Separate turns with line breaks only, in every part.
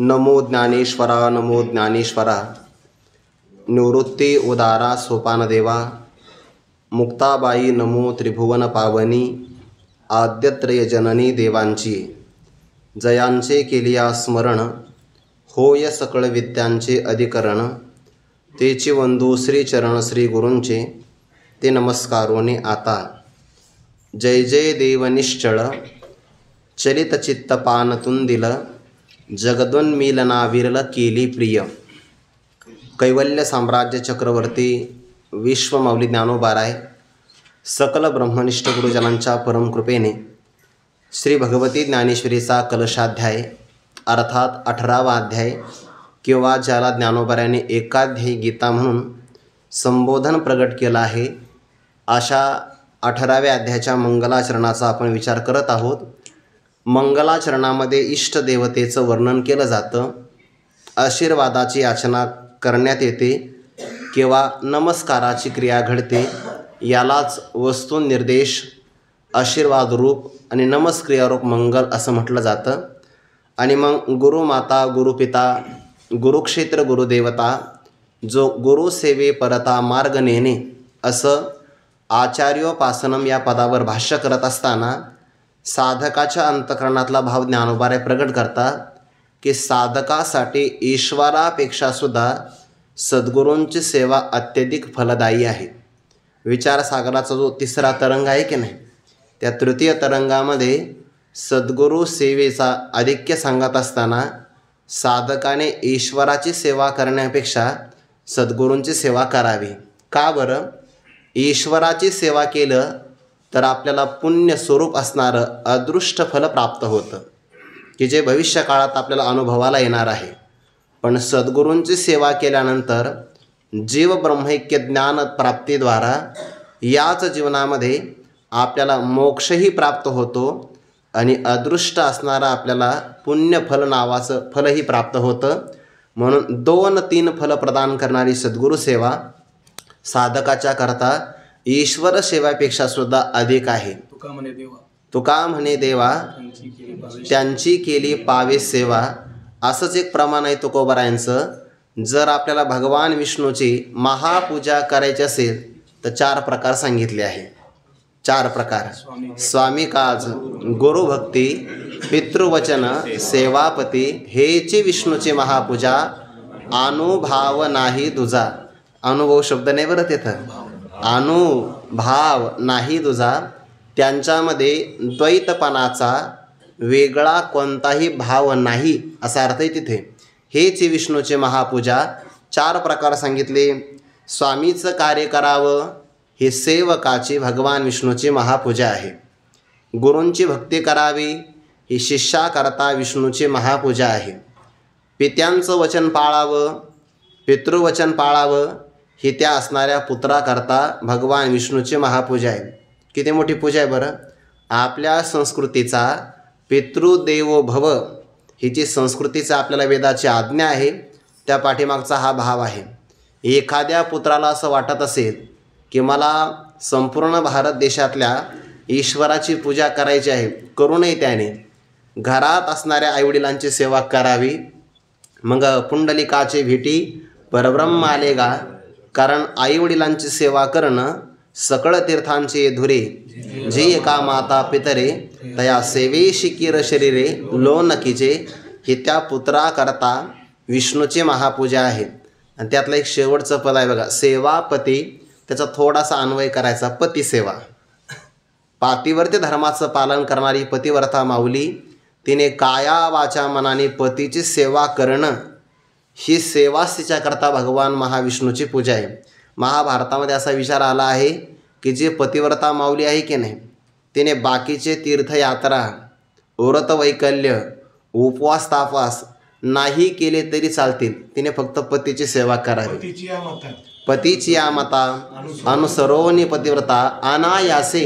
नमो ज्ञानेश्वरा नमो ज्ञानेश्वरा निवृत्ती उदारा सोपानदेवा मुक्ताबाई नमो त्रिभुवन पावनी आद्यत्रय जननी देवांची जयांचे केलिया स्मरण होय सकळ विद्यांचे अधिकरण तेची वंदू श्रीचरण श्री गुरूंचे ते नमस्कारोने आता जय जय देव निश्चळ चलित चित्त पानतून दिल जगदोन्मीलना विरल केली प्रिय कैवल्य साम्राज्य चक्रवर्ती विश्वमाऊली ज्ञानोबाराय सकल ब्रह्मनिष्ठ गुरुजनांच्या परमकृपेने श्री भगवती ज्ञानेश्वरीचा कलशाध्याय अर्थात 18वा अध्याय किंवा ज्याला ज्ञानोबाराने एकाध्यायी गीता म्हणून संबोधन प्रगट केला आहे, अशा 18व्या अध्यायाच्या मंगलाचरणाचा आपण विचार करत आहोत. मंगलाचरणामध्ये इष्टदेवतेचं वर्णन केलं जातं, आशीर्वादाची याचना करण्यात येते किंवा नमस्काराची क्रिया घडते. यालाच वस्तुनिर्देश, आशीर्वाद रूप आणि नमस्क्रियारूप मंगल असं म्हटलं जातं. आणि मग गुरुमाता, गुरुपिता, गुरुक्षेत्र, गुरुदेवता, जो गुरुसेवे परता मार्ग नेणे असं आचार्योपासनम या पदावर भाष्य करत असताना साधकाच्या अंतःकरणातला भाव ज्ञानोबाराय प्रगट करतात की साधकासाठी ईश्वरापेक्षा सुद्धा सद्गुरूंची सेवा अत्यधिक फलदायी आहे. विचारसागराचा जो तिसरा तरंग आहे की नाही, त्या तृतीय तरंगामध्ये सद्गुरू सेवेचा आधिक्य सांगत असताना साधकाने ईश्वराची सेवा करण्यापेक्षा सद्गुरूंची सेवा करावी. का बरं? ईश्वराची सेवा केलं तर आपल्याला पुण्य स्वरूप असणारं अदृष्ट फल प्राप्त होतं की जे भविष्य काळात आपल्याला अनुभवाला येणार आहे. पण सद्गुरूंची सेवा केल्यानंतर जीव ब्रह्मैक्य ज्ञान प्राप्तीद्वारा याच जीवनामध्ये आपल्याला मोक्षही प्राप्त होतो आणि अदृष्ट असणारा आपल्याला पुण्यफल नावाचं फलही प्राप्त होतं. म्हणून 2-3 फल प्रदान करणारी सद्गुरू सेवा साधकाच्या करता ईश्वर सेवेपेक्षा सुद्धा अधिक आहे. तुका म्हणे देवा त्यांची केली पावे सेवा, असंच एक प्रमाण आहे तुकोबारायांचं. जर आपल्याला भगवान विष्णूची महापूजा करायची असेल तर 4 प्रकार सांगितले आहे. 4 प्रकार: स्वामी काज, गुरुभक्ती, पितृवचन, सेवापती, हेची विष्णूची महापूजा, अनुभव नाही दुजा. अनुभव शब्द नाही बरं तिथं, अनुभव नाही दुजा. त्यांच्यामध्ये द्वैतपणाचा वेगळा कोणताही भाव नाही असा अर्थ आहे तिथे. हेची विष्णूची महापूजा 4 प्रकार सांगितले. स्वामीचं कार्य करावं हे सेवकाची भगवान विष्णूची महापूजा आहे. गुरूंची भक्ती करावी ही शिष्याकरता विष्णूची महापूजा आहे. पित्यांचं वचन पाळावं, पितृवचन पाळावं ही त्या असणाऱ्या पुत्राकरता भगवान विष्णूची महापूजा आहे. किती मोठी पूजा आहे बरं! आपल्या संस्कृतीचा पितृदेवो भव ही जी संस्कृतीचा आपल्याला वेदाची आज्ञा आहे, त्या पाठीमागचा हा भाव आहे. एखाद्या पुत्राला असं वाटत असेल की मला संपूर्ण भारत देशातल्या ईश्वराची पूजा करायची आहे, करू नये, त्याने घरात असणाऱ्या आईवडिलांची सेवा करावी. मग पुंडलिकाचे भेटी परब्रह्म आलेगा. कारण आईवडिलांची सेवा करणं सकळ तीर्थांचे धुरे, जे एका माता पितरे तया सेवेशी किर शरीरे लोन कीजे. हे त्या पुत्राकरता विष्णूची महापूजा आहे. आणि त्यातलं एक शेवटचं पद आहे बघा, सेवापती. त्याचा थोडासा अन्वय करायचा, पतिसेवा. पातिव्रत्य धर्माचं पालन करणारी पतिव्रता माऊली, तिने काया वाचा मनाने पतीची सेवा करणं ही सेवाच तिच्याकरता भगवान महाविष्णूची पूजा आहे. महाभारतामध्ये असा विचार आला आहे की जे पतिव्रता माऊली आहे की नाही, तिने बाकीचे तीर्थयात्रा, व्रत वैकल्य, उपवास तापास नाही केले तरी चालतील, तिने फक्त पतीची सेवा करावी. पतीची या मता अनुसरोनी पतिव्रता अनायासे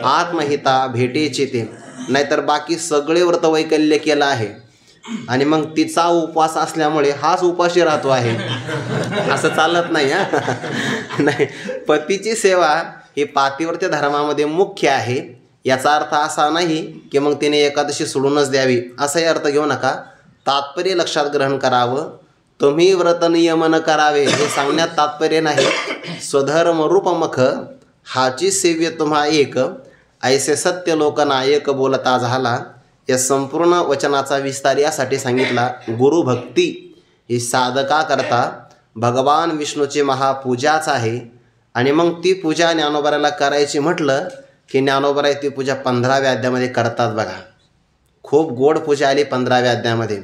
आत्महिता भेटेची ते. नाहीतर बाकी सगळे व्रत वैकल्य केलं आहे आणि मग तिचा उपवास असल्यामुळे हाच उपाशी राहतो आहे, असं चालत नाही. नाही, पतीची सेवा ही पातिव्रत्य धर्मामध्ये मुख्य आहे. याचा अर्थ असा नाही की मग तिने एकादशी सोडूनच द्यावी, असाही अर्थ घेऊ नका. तात्पर्य लक्षात ग्रहण करावं. तुम्ही व्रत नियमन करावे हे सांगण्यात तात्पर्य नाही. स्वधर्म रूपमख हाची सेव्य तुम्हा एक, ऐसे सत्य लोकनायक बोलता झाला. या संपूर्ण वचनाचा विस्तार यासाठी सांगितला. गुरुभक्ती ही साधका करता भगवान विष्णूची महापूजाच आहे. आणि मग ती पूजा ज्ञानोबाला करायची म्हटलं की ज्ञानोबराय ती पूजा 15व्या अध्यायामध्ये करतात बघा. खूप गोड पूजा आली 15व्या अध्यायामध्ये.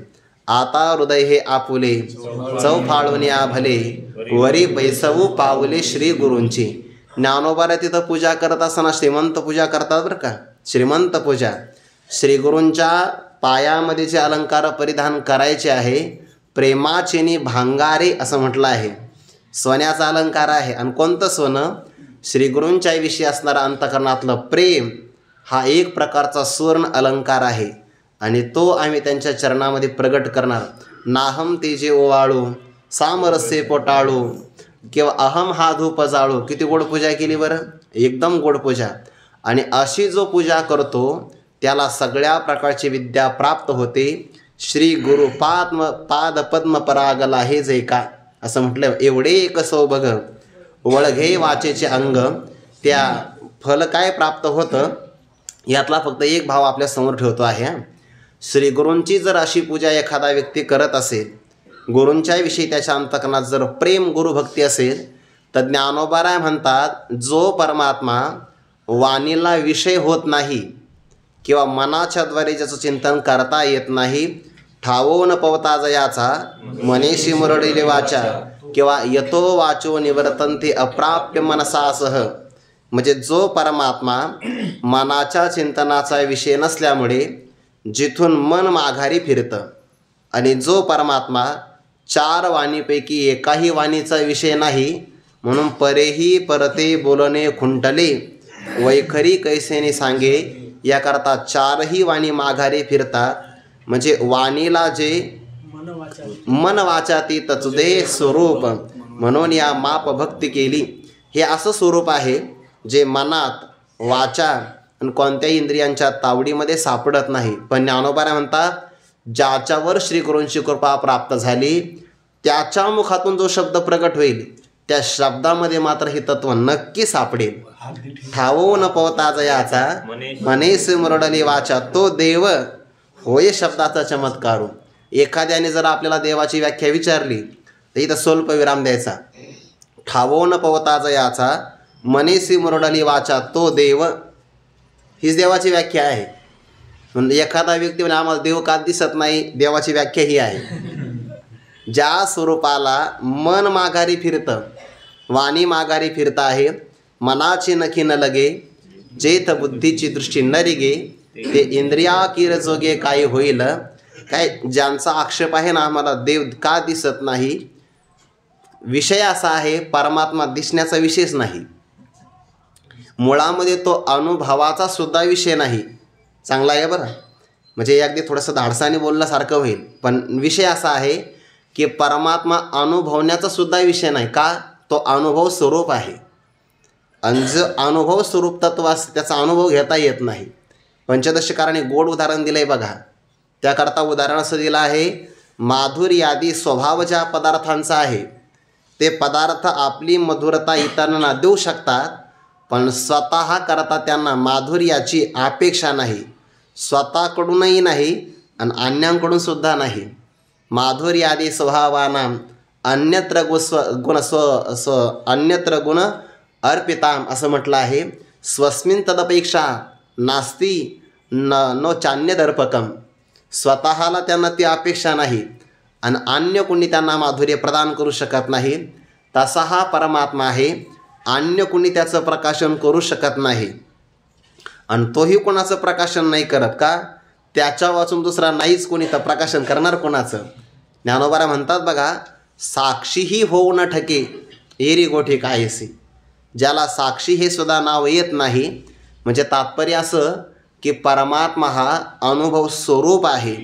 आता हृदय हे आपुले चौफाळून या भले, वरी बैसवू पावले श्री गुरूंची. ज्ञानोबाला तिथं पूजा करत असताना श्रीमंत पूजा करतात बरं का. श्रीमंत पूजा श्री गुरूंच्या पायामध्ये जे अलंकार परिधान करायचे आहे प्रेमाचेनी भांगारे असं म्हटलं आहे. सोन्याचा अलंकार आहे. आणि कोणतं सोनं? श्री गुरूंच्या विषयी असणारा अंतकरणातलं प्रेम हा एक प्रकारचा सुवर्ण अलंकार आहे. आणि तो आम्ही त्यांच्या चरणामध्ये प्रगट करणार. नाहम तेजे ओवाळू सामरस्ये पोटाळू किंवा अहम हा धूप जाळू. किती गोड पूजा केली बरं, एकदम गोड पूजा. आणि अशी जो पूजा करतो त्याला सगळ्या प्रकारची विद्या प्राप्त होते. श्री गुरु पाद पद्म परागला हे जे का असं म्हटलं. एवढे एक सौभग वळघे वाचेचे अंग. त्या फल काय प्राप्त होतं यातला फक्त एक भाव आपल्या समोर ठेवतो आहे. श्री गुरूंची जर अशी पूजा एखादा व्यक्ती करत असेल, गुरूंच्या विषयी त्याच्या अंतकरणात जर प्रेम गुरुभक्ती असेल, तर ज्ञानोबाराय म्हणतात जो परमात्मा वाणीला विषय होत नाही किंवा मनाच्या द्वारे ज्याचं चिंतन करता येत नाही, ठावो न पवता जयाचा मनेशी मुरडिले वाचा किंवा यतो वाचो निवर्तन्ते अप्राप्य मनसासह. म्हणजे जो परमात्मा मनाच्या चिंतनाचा विषय नसल्यामुळे जिथून मन माघारी फिरतं, आणि जो परमात्मा 4 वाणीपैकी एकाही वाणीचा विषय नाही म्हणून परेही परते बोलणे खुंटले वैखरी कैसेने सांगे, याकरता 4ही वाणी माघारी फिरतात. म्हणजे वाणीला जे मन वाचाती तचुदे स्वरूप म्हणून या माप भक्ती केली. हे असं स्वरूप आहे जे मनात वाचा आणि कोणत्याही इंद्रियांच्या तावडीमध्ये सापडत नाही. पण ज्ञानोबाराय म्हणतात ज्याच्यावर श्री गुरूंची कृपा प्राप्त झाली त्याच्या मुखातून जो शब्द प्रगट होईल त्या शब्दामध्ये मात्र हे तत्व नक्की सापडेल. ठावो न पवता जयाचा मनेस मुरडली वाचा, तो देव होय शब्दाचा चमत्कारू. एखाद्याने जर आपल्याला देवाची व्याख्या विचारली तर इथं स्वल्प विराम द्यायचा. ठावो न पवता जयाचा मनेसी मुरडली वाचा, तो देव, हीच देवाची व्याख्या आहे. म्हणजे एखादा व्यक्ती म्हणजे आम्हाला देव का दिसत नाही, देवाची व्याख्या ही आहे. ज्या स्वरूपाला मन माघारी फिरतं, वाणी माघारी फिरत आहे, मनाची नखी न लगे, जेथ बुद्धीची दृष्टी न रिगे, ते इंद्रिया किर जोगे काय होईल. काय ज्यांचा आक्षेप आहे ना आम्हाला देव का दिसत नाही, विषय असा आहे परमात्मा दिसण्याचा विषयच नाही, मुळामध्ये तो अनुभवाचा सुद्धा विषय नाही. चांगला आहे बरं, म्हणजे अगदी थोडंसं धाडसाने बोलल्यासारखं होईल. पण विषय असा आहे की परमात्मा अनुभवण्याचा सुद्धा विषय नाही. का? तो अनुभव स्वरूप आहे. आणि जो अनुभव स्वरूप तत्व असते त्याचा अनुभव घेता येत नाही. पंचदशकाराने गोड उदाहरण दिलं आहे बघा. त्याकरता उदाहरण असं दिलं आहे, माधुर्य आदी स्वभाव ज्या पदार्थांचा आहे ते पदार्थ आपली मधुरता इतरांना देऊ शकतात, पण स्वतः करता त्यांना माधुर्याची अपेक्षा नाही, स्वतःकडूनही नाही आणि अन्यांकडून सुद्धा नाही. माधुर्य आदी स्वभावानां अन्यत्र अन्यत्र गुण अर्पिताम असं म्हटलं आहे. स्वस्मिन तदपेक्षा नास्ती नो चान्यदर्पकम. स्वतःला त्यांना ती अपेक्षा नाही आणि अन्य कोणी त्यांना माधुर्य प्रदान करू शकत नाही. तसा हा परमात्मा आहे, अन्य कोणी त्याचं प्रकाशन करू शकत नाही आणि तोही कोणाचं प्रकाशन नाही करत. का? त्याच्या वाचून दुसरा नाहीच कोणी, तर प्रकाशन करणार कोणाचं? ज्ञानोबाराय म्हणतात बघा, साक्षीही होऊ न ठके एरी गोठे कायसी. ज्याला साक्षी हे सुद्धा नाव येत नाही, म्हणजे तात्पर्य असं की परमात्मा हा अनुभव स्वरूप आहे.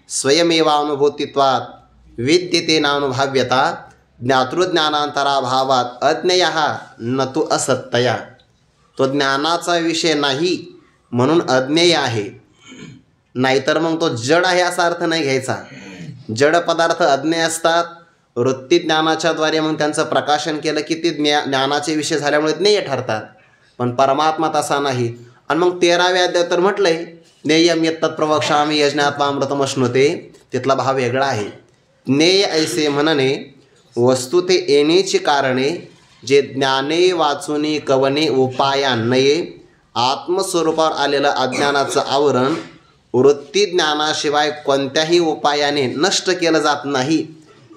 स्वयमेवानुभूतित्वात विद्यते नानुभव्यता ज्ञातृज्ञानांतराभावात अज्ञेयः न तु असत्तया. तो ज्ञानाचा विषय नाही म्हणून अज्ञेय आहे, नाहीतर मग तो जड आहे असा अर्थ नाही घ्यायचा. जड पदार्थ अज्ञेय असतात, वृत्ती ज्ञानाच्या द्वारे मग त्यांचं प्रकाशन केलं की ते ज्ञानाचे विषय झाल्यामुळे ज्ञेय ठरतात. पण परमात्मा तसा नाही. आणि मग 13व्या अध्यायात तर म्हटलंय, ज्ञेयम यत्तत् प्रवक्ष्यामि यज्ञात्वामृतमश्नुते, तिथला भाव वेगळा आहे. ज्ञेय ऐसे म्हणणे वस्तू ते येण्याची कारणे, जे ज्ञाने वाचुनी कवने उपायान्वये आत्मस्वरूपावर आलेलं अज्ञानाचं आवरण वृत्ती ज्ञानाशिवाय कोणत्याही उपायाने नष्ट केलं जात नाही,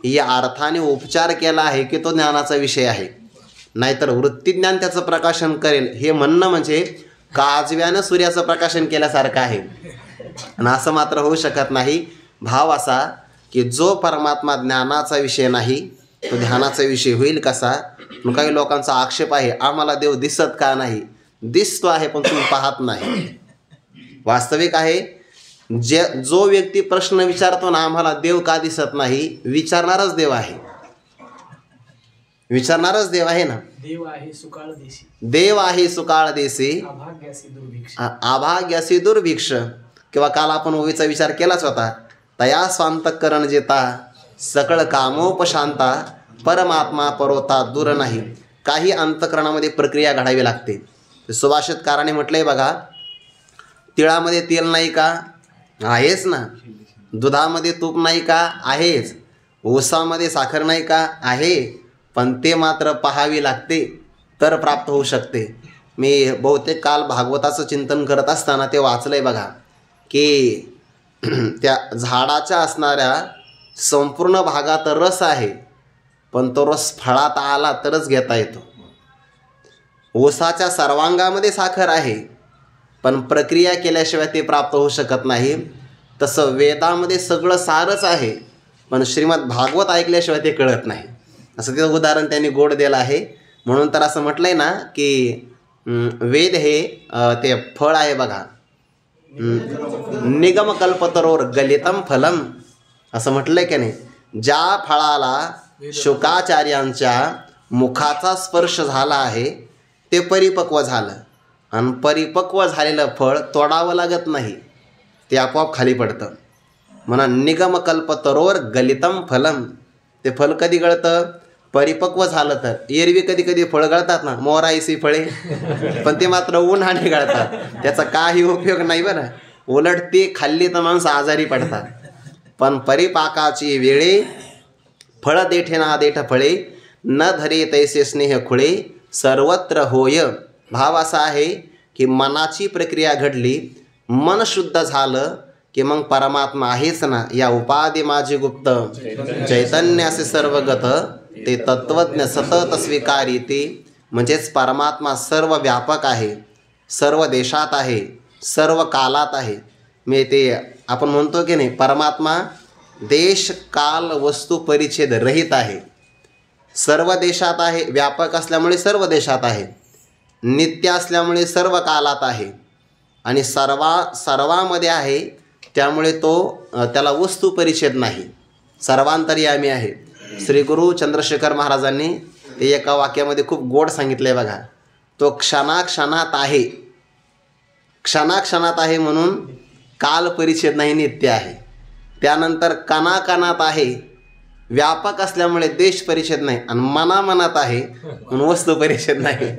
या अर्थाने उपचार केला आहे की तो ज्ञानाचा विषय आहे. नाहीतर वृत्तीज्ञान त्याचं प्रकाशन करेल हे म्हणणं म्हणजे काजव्यानं सूर्याचं प्रकाशन केल्यासारखं आहे. आणि असं मात्र होऊ शकत नाही. भाव असा की जो परमात्मा ज्ञानाचा विषय नाही तो ध्यानाचा विषय होईल कसा. मग काही लोकांचा आक्षेप आहे, आम्हाला देव दिसत का नाही. दिसतो आहे पण तुम्ही पाहत नाही. वास्तविक आहे, जो व्यक्ती प्रश्न विचारतो ना आम्हाला देव का दिसत नाही, विचारणारच देव आहे. विचारणारच देव आहे ना.
देव आहे सुकाळ देशी,
देव आहे सुकाळ देशी, अभाग्यासी दुर्भिक्ष. किंवा काल आपण ओवीचा विचार केलाच होता. तया स्वांतकरण जेता सकळ कामोपशांता, परमात्मा परोता दूर नाही. काही अंतकरणामध्ये प्रक्रिया घडावी लागते. सुभाषितकाराने म्हटलंय बघा, तिळामध्ये तेल नाही का, आहेच ना. दुधामध्ये तूप नाही का, आहेच. ऊसामध्ये साखर नाही का, आहे. पण ते मात्र पाहावी लागते तर प्राप्त होऊ शकते. मी बहुतेक काल भागवताचं चिंतन करत असताना ते वाचलंय बघा की त्या झाडाच्या असणाऱ्या संपूर्ण भागात रस आहे, पण तो रस फळात आला तरच घेता येतो. ऊसाच्या सर्वांगामध्ये साखर आहे, पण प्रक्रिया केल्याशिवाय ते प्राप्त होऊ शकत नाही. तसं वेदामध्ये सगळं सारच आहे, पण श्रीमद भागवत ऐकल्याशिवाय ते कळत नाही. असं ते उदाहरण त्यांनी गोड दिलं आहे. म्हणून तर असं म्हटलंय ना की वेद हे ते फळ आहे बघा, निगमकल्पतरोर गलितम फलम, असं म्हटलंय की नाही. ज्या फळाला शुकाचार्यांच्या मुखाचा स्पर्श झाला आहे ते परिपक्व झालं. आणि परिपक्व झालेलं फळ तोडावं लागत नाही, ते आपोआप खाली पडतं. म्हणा निगमकल्पतरोर गलितम फलम. ते फल कधी गळतं, परिपक्व झालं तर. एरवी कधी कधी फळं गळतात ना, मोराईसी फळे, पण ते मात्र उन्हाने गळतात, त्याचा काही उपयोग नाही बरं. उलट ते खाल्ली तर माणसं आजारी पडतात. पण परिपाकाची वेळे फळ देठे ना देठ फळे, न धरे तैसे स्नेह खुळे, सर्वत्र होय. भाव असा आहे की मनाची प्रक्रिया घडली, मन शुद्ध झालं की मग परमात्मा आहेच ना. या उपाधी माझी गुप्त चैतन्य असे सर्वगत, ते तत्वज्ञ सतत स्वीकारी ते. म्हणजेच परमात्मा सर्व व्यापक आहे, सर्व देशात आहे, सर्व कालात आहे. मी ते आपण म्हणतो की नाही, परमात्मा देश काल वस्तू परिच्छेद रहित आहे. सर्व देशात आहे, व्यापक असल्यामुळे सर्व देशात आहे, नित्य असल्यामुळे सर्व कालात आहे, आणि सर्वामध्ये आहे त्यामुळे त्याला वस्तू परिच्छेद नाही. सर्वांतर्यामी आहे. श्री गुरु चंद्रशेखर महाराजांनी ते एका वाक्यामध्ये खूप गोड सांगितलंय बघा. तो क्षणाक्षणात आहे, क्षणाक्षणात आहे म्हणून काल परिच्छेद नाही, नित्य आहे. त्यानंतर कणाकणात आहे, व्यापक असल्यामुळे देश परिच्छेद नाही. आणि मनामनात आहे म्हणून वस्तू परिच्छेद नाही.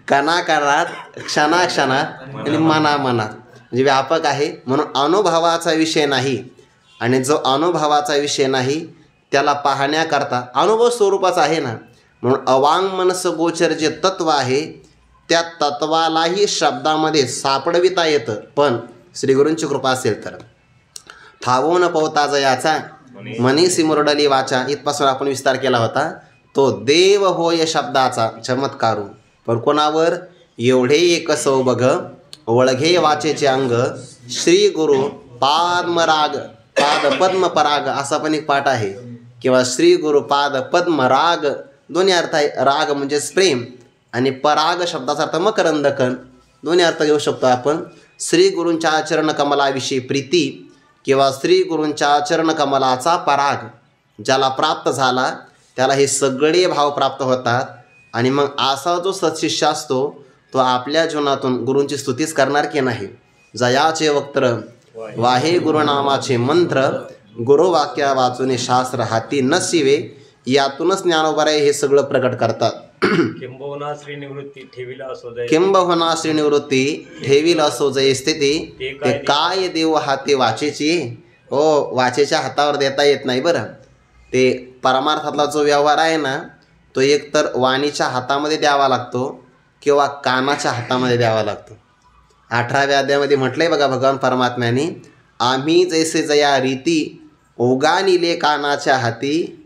कणाकणात, क्षणाक्षणात आणि मनामनात, म्हणजे व्यापक आहे म्हणून अनुभवाचा विषय नाही. आणि जो अनुभवाचा विषय नाही त्याला पाहण्याकरता अनुभव स्वरूपाचा आहे ना. म्हणून अवांग मनस गोचर जे तत्व आहे त्या तत्वालाही शब्दामध्ये सापडविता येतं. पण श्रीगुरूंची कृपा असेल तर ठावून पवता जयाचा मनी सिमुरडली वाचा, इथपासून आपण विस्तार केला होता. तो देव होय शब्दाचा चमत्कारू, पण कोणावर एवढे एक सौबघ वळघे वाचेचे अंग, श्री गुरु पादमराग पाद पद्म पराग, असा पण एक पाठ आहे. किंवा श्री गुरु पाद पद्म राग, दोन्ही अर्थ आहे. राग म्हणजेच प्रेम आणि पराग शब्दाचा अर्थ मकरंदकन, दोन्ही अर्थ घेऊ शकतो आपण. श्री गुरूंच्या चरण कमलाविषयी प्रीती किंवा श्री गुरूंच्या चरण कमलाचा पराग ज्याला प्राप्त झाला त्याला हे सगळे भाव प्राप्त होतात. आणि मग असा जो सत्शिष्य असतो तो आपल्या जीवनातून गुरूंची स्तुतीच करणार की नाही. जयाचे वक्त्र वाहे गुरुनामाचे मंत्र, गुरुवाक्या वाचून शास्त्र हाती न शिवे, यातूनच ज्ञानोबराय हे सगळं प्रकट करतात.
किंबहुना श्रीनिवृत्ती ठेविला असो जय,
किंबहुना श्रीनिवृत्ती ठेवील असो जय स्थिती, ते काय देव हाते वाचेची. हो, वाचेच्या हातावर देता येत नाही बरं. ते परमार्थातला जो व्यवहार आहे ना, तो एकतर वाणीच्या हातामध्ये द्यावा लागतो किंवा कानाच्या हातामध्ये द्यावा लागतो. 18व्या अध्यायामध्ये म्हटलंय बघा भगवान परमात्म्याने, आम्ही जैसे जया रीती ओगानिले कानाच्या हाती,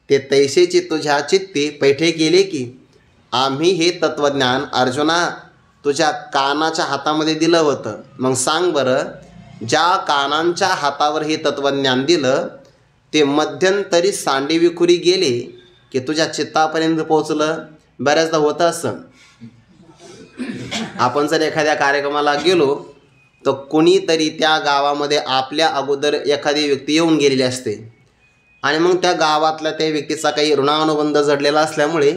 ते तैसेची तुझ्या चित्ती पैठे गेले की. आम्ही हे तत्त्वज्ञान अर्जुना तुझ्या कानाच्या हातामध्ये दिलं होतं. मग सांग बरं, ज्या कानांच्या हातावर हे तत्त्वज्ञान दिलं ते मध्यंतरी सांडी विखुरी गेले की तुझ्या चित्तापर्यंत पोचलं. बऱ्याचदा होतं असं, आपण जर एखाद्या कार्यक्रमाला गेलो तर कोणीतरी त्या गावामध्ये आपल्या अगोदर एखादी व्यक्ती येऊन गेलेली असते आणि मग त्या गावातल्या त्या व्यक्तीचा काही ऋणानुबंध जडलेला असल्यामुळे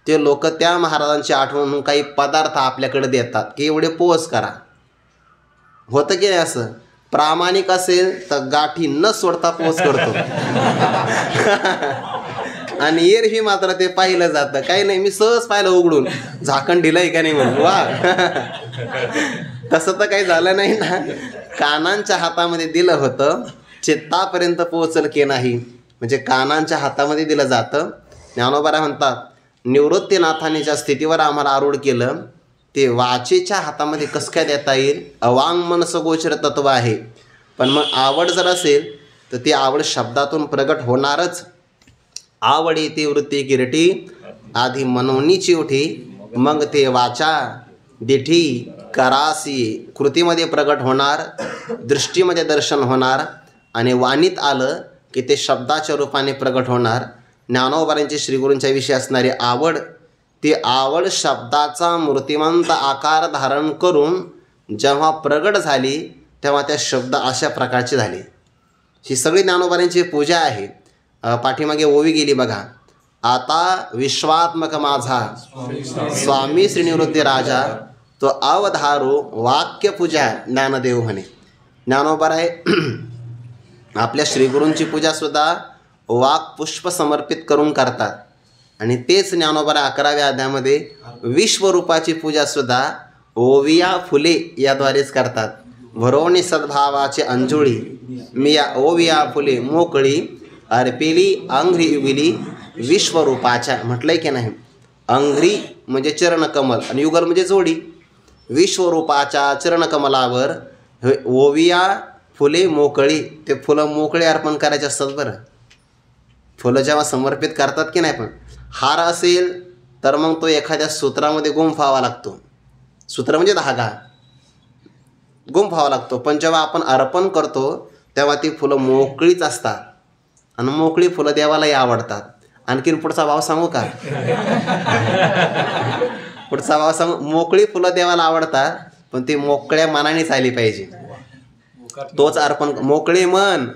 ते लोक त्या महाराजांची आठवण म्हणून काही पदार्थ आपल्याकडे देतात की एवढे पोच करा. होतं की नाही असं? प्रामाणिक असेल तर गाठी न सोडता पोच करतो आणि एरवी मात्र ते पाहिलं जातं. काही नाही, मी सहज पाहिलं उघडून, झाकण दिलंय का नाही म्हणून. वा तसं तर काही झालं नाही ना. कानांच्या हातामध्ये दिलं होतं, चित्तापर्यंत पोहोचल की नाही, म्हणजे कानांच्या हातामध्ये दिलं जातं. ज्ञानोबा म्हणतात, निवृत्तीनाथाने ज्या स्थितीवर आम्हाला आरूढ केलं ते वाचेच्या हातामध्ये कसं काय देता येईल? अवांग मनस गोचर तत्व आहे. पण मग आवड जर असेल तर ती आवड शब्दातून प्रगट होणारच. आवड येते वृत्ती किरटी, आधी मनवणीची उठी, मग ते वाचा दिठी करासी कृतीमध्ये प्रगट होणार, दृष्टीमध्ये दर्शन होणार आणि वाणीत आलं की ते शब्दाच्या रूपाने प्रगट होणार. ज्ञानोबारांची श्रीगुरूंच्या विषयी असणारी आवड, ती आवड शब्दाचा मूर्तिमंत आकार धारण करून जेव्हा प्रगट झाली तेव्हा त्या शब्द अशा प्रकारचे झाले. ही सगळी ज्ञानोबारांची पूजा आहे. पाठीमागे ओवी गेली बघा, आता विश्वात्मक माझा स्वामी श्रीनिवृत्ती राजा, तो अवधारो वाक्य पूजा ज्ञानदेव म्हणे. ज्ञानोबाराय आपल्या श्रीगुरूंची पूजासुद्धा वाक पुष्प समर्पित करून करतात. आणि तेच ज्ञानोबाराय 11व्या अध्यायामध्ये विश्वरूपाची पूजासुद्धा ओविया फुले याद्वारेच करतात. भरोणी सद्भावाचे अंजुळी, मी या ओविया फुले मोकळी, अर्पिली अंघ्री युगली विश्वरूपाच्या. म्हटलंय की नाही? अंघ्री म्हणजे चरणकमल आणि युगल म्हणजे जोडी. विश्वरूपाच्या चरणकमलावर ओविया फुले मोकळी, ते फुलं मोकळे अर्पण करायचे असतात बरं. फुलं जेव्हा समर्पित करतात की नाही, पण हार असेल तर मग तो एखाद्या सूत्रामध्ये गुंफावा लागतो. सूत्र म्हणजे धागा, गुंफावा लागतो. पण जेव्हा आपण अर्पण करतो तेव्हा ती फुलं मोकळीच असतात आणि मोकळी फुलं देवालाही आवडतात. आणखीन पुढचा भाव सांगू का? पुढचा भाव सांगू, मोकळी फुलं देवाला आवडतात पण ती मोकळ्या मनानेच आली पाहिजे. तोच अर्पण. मोकळे मन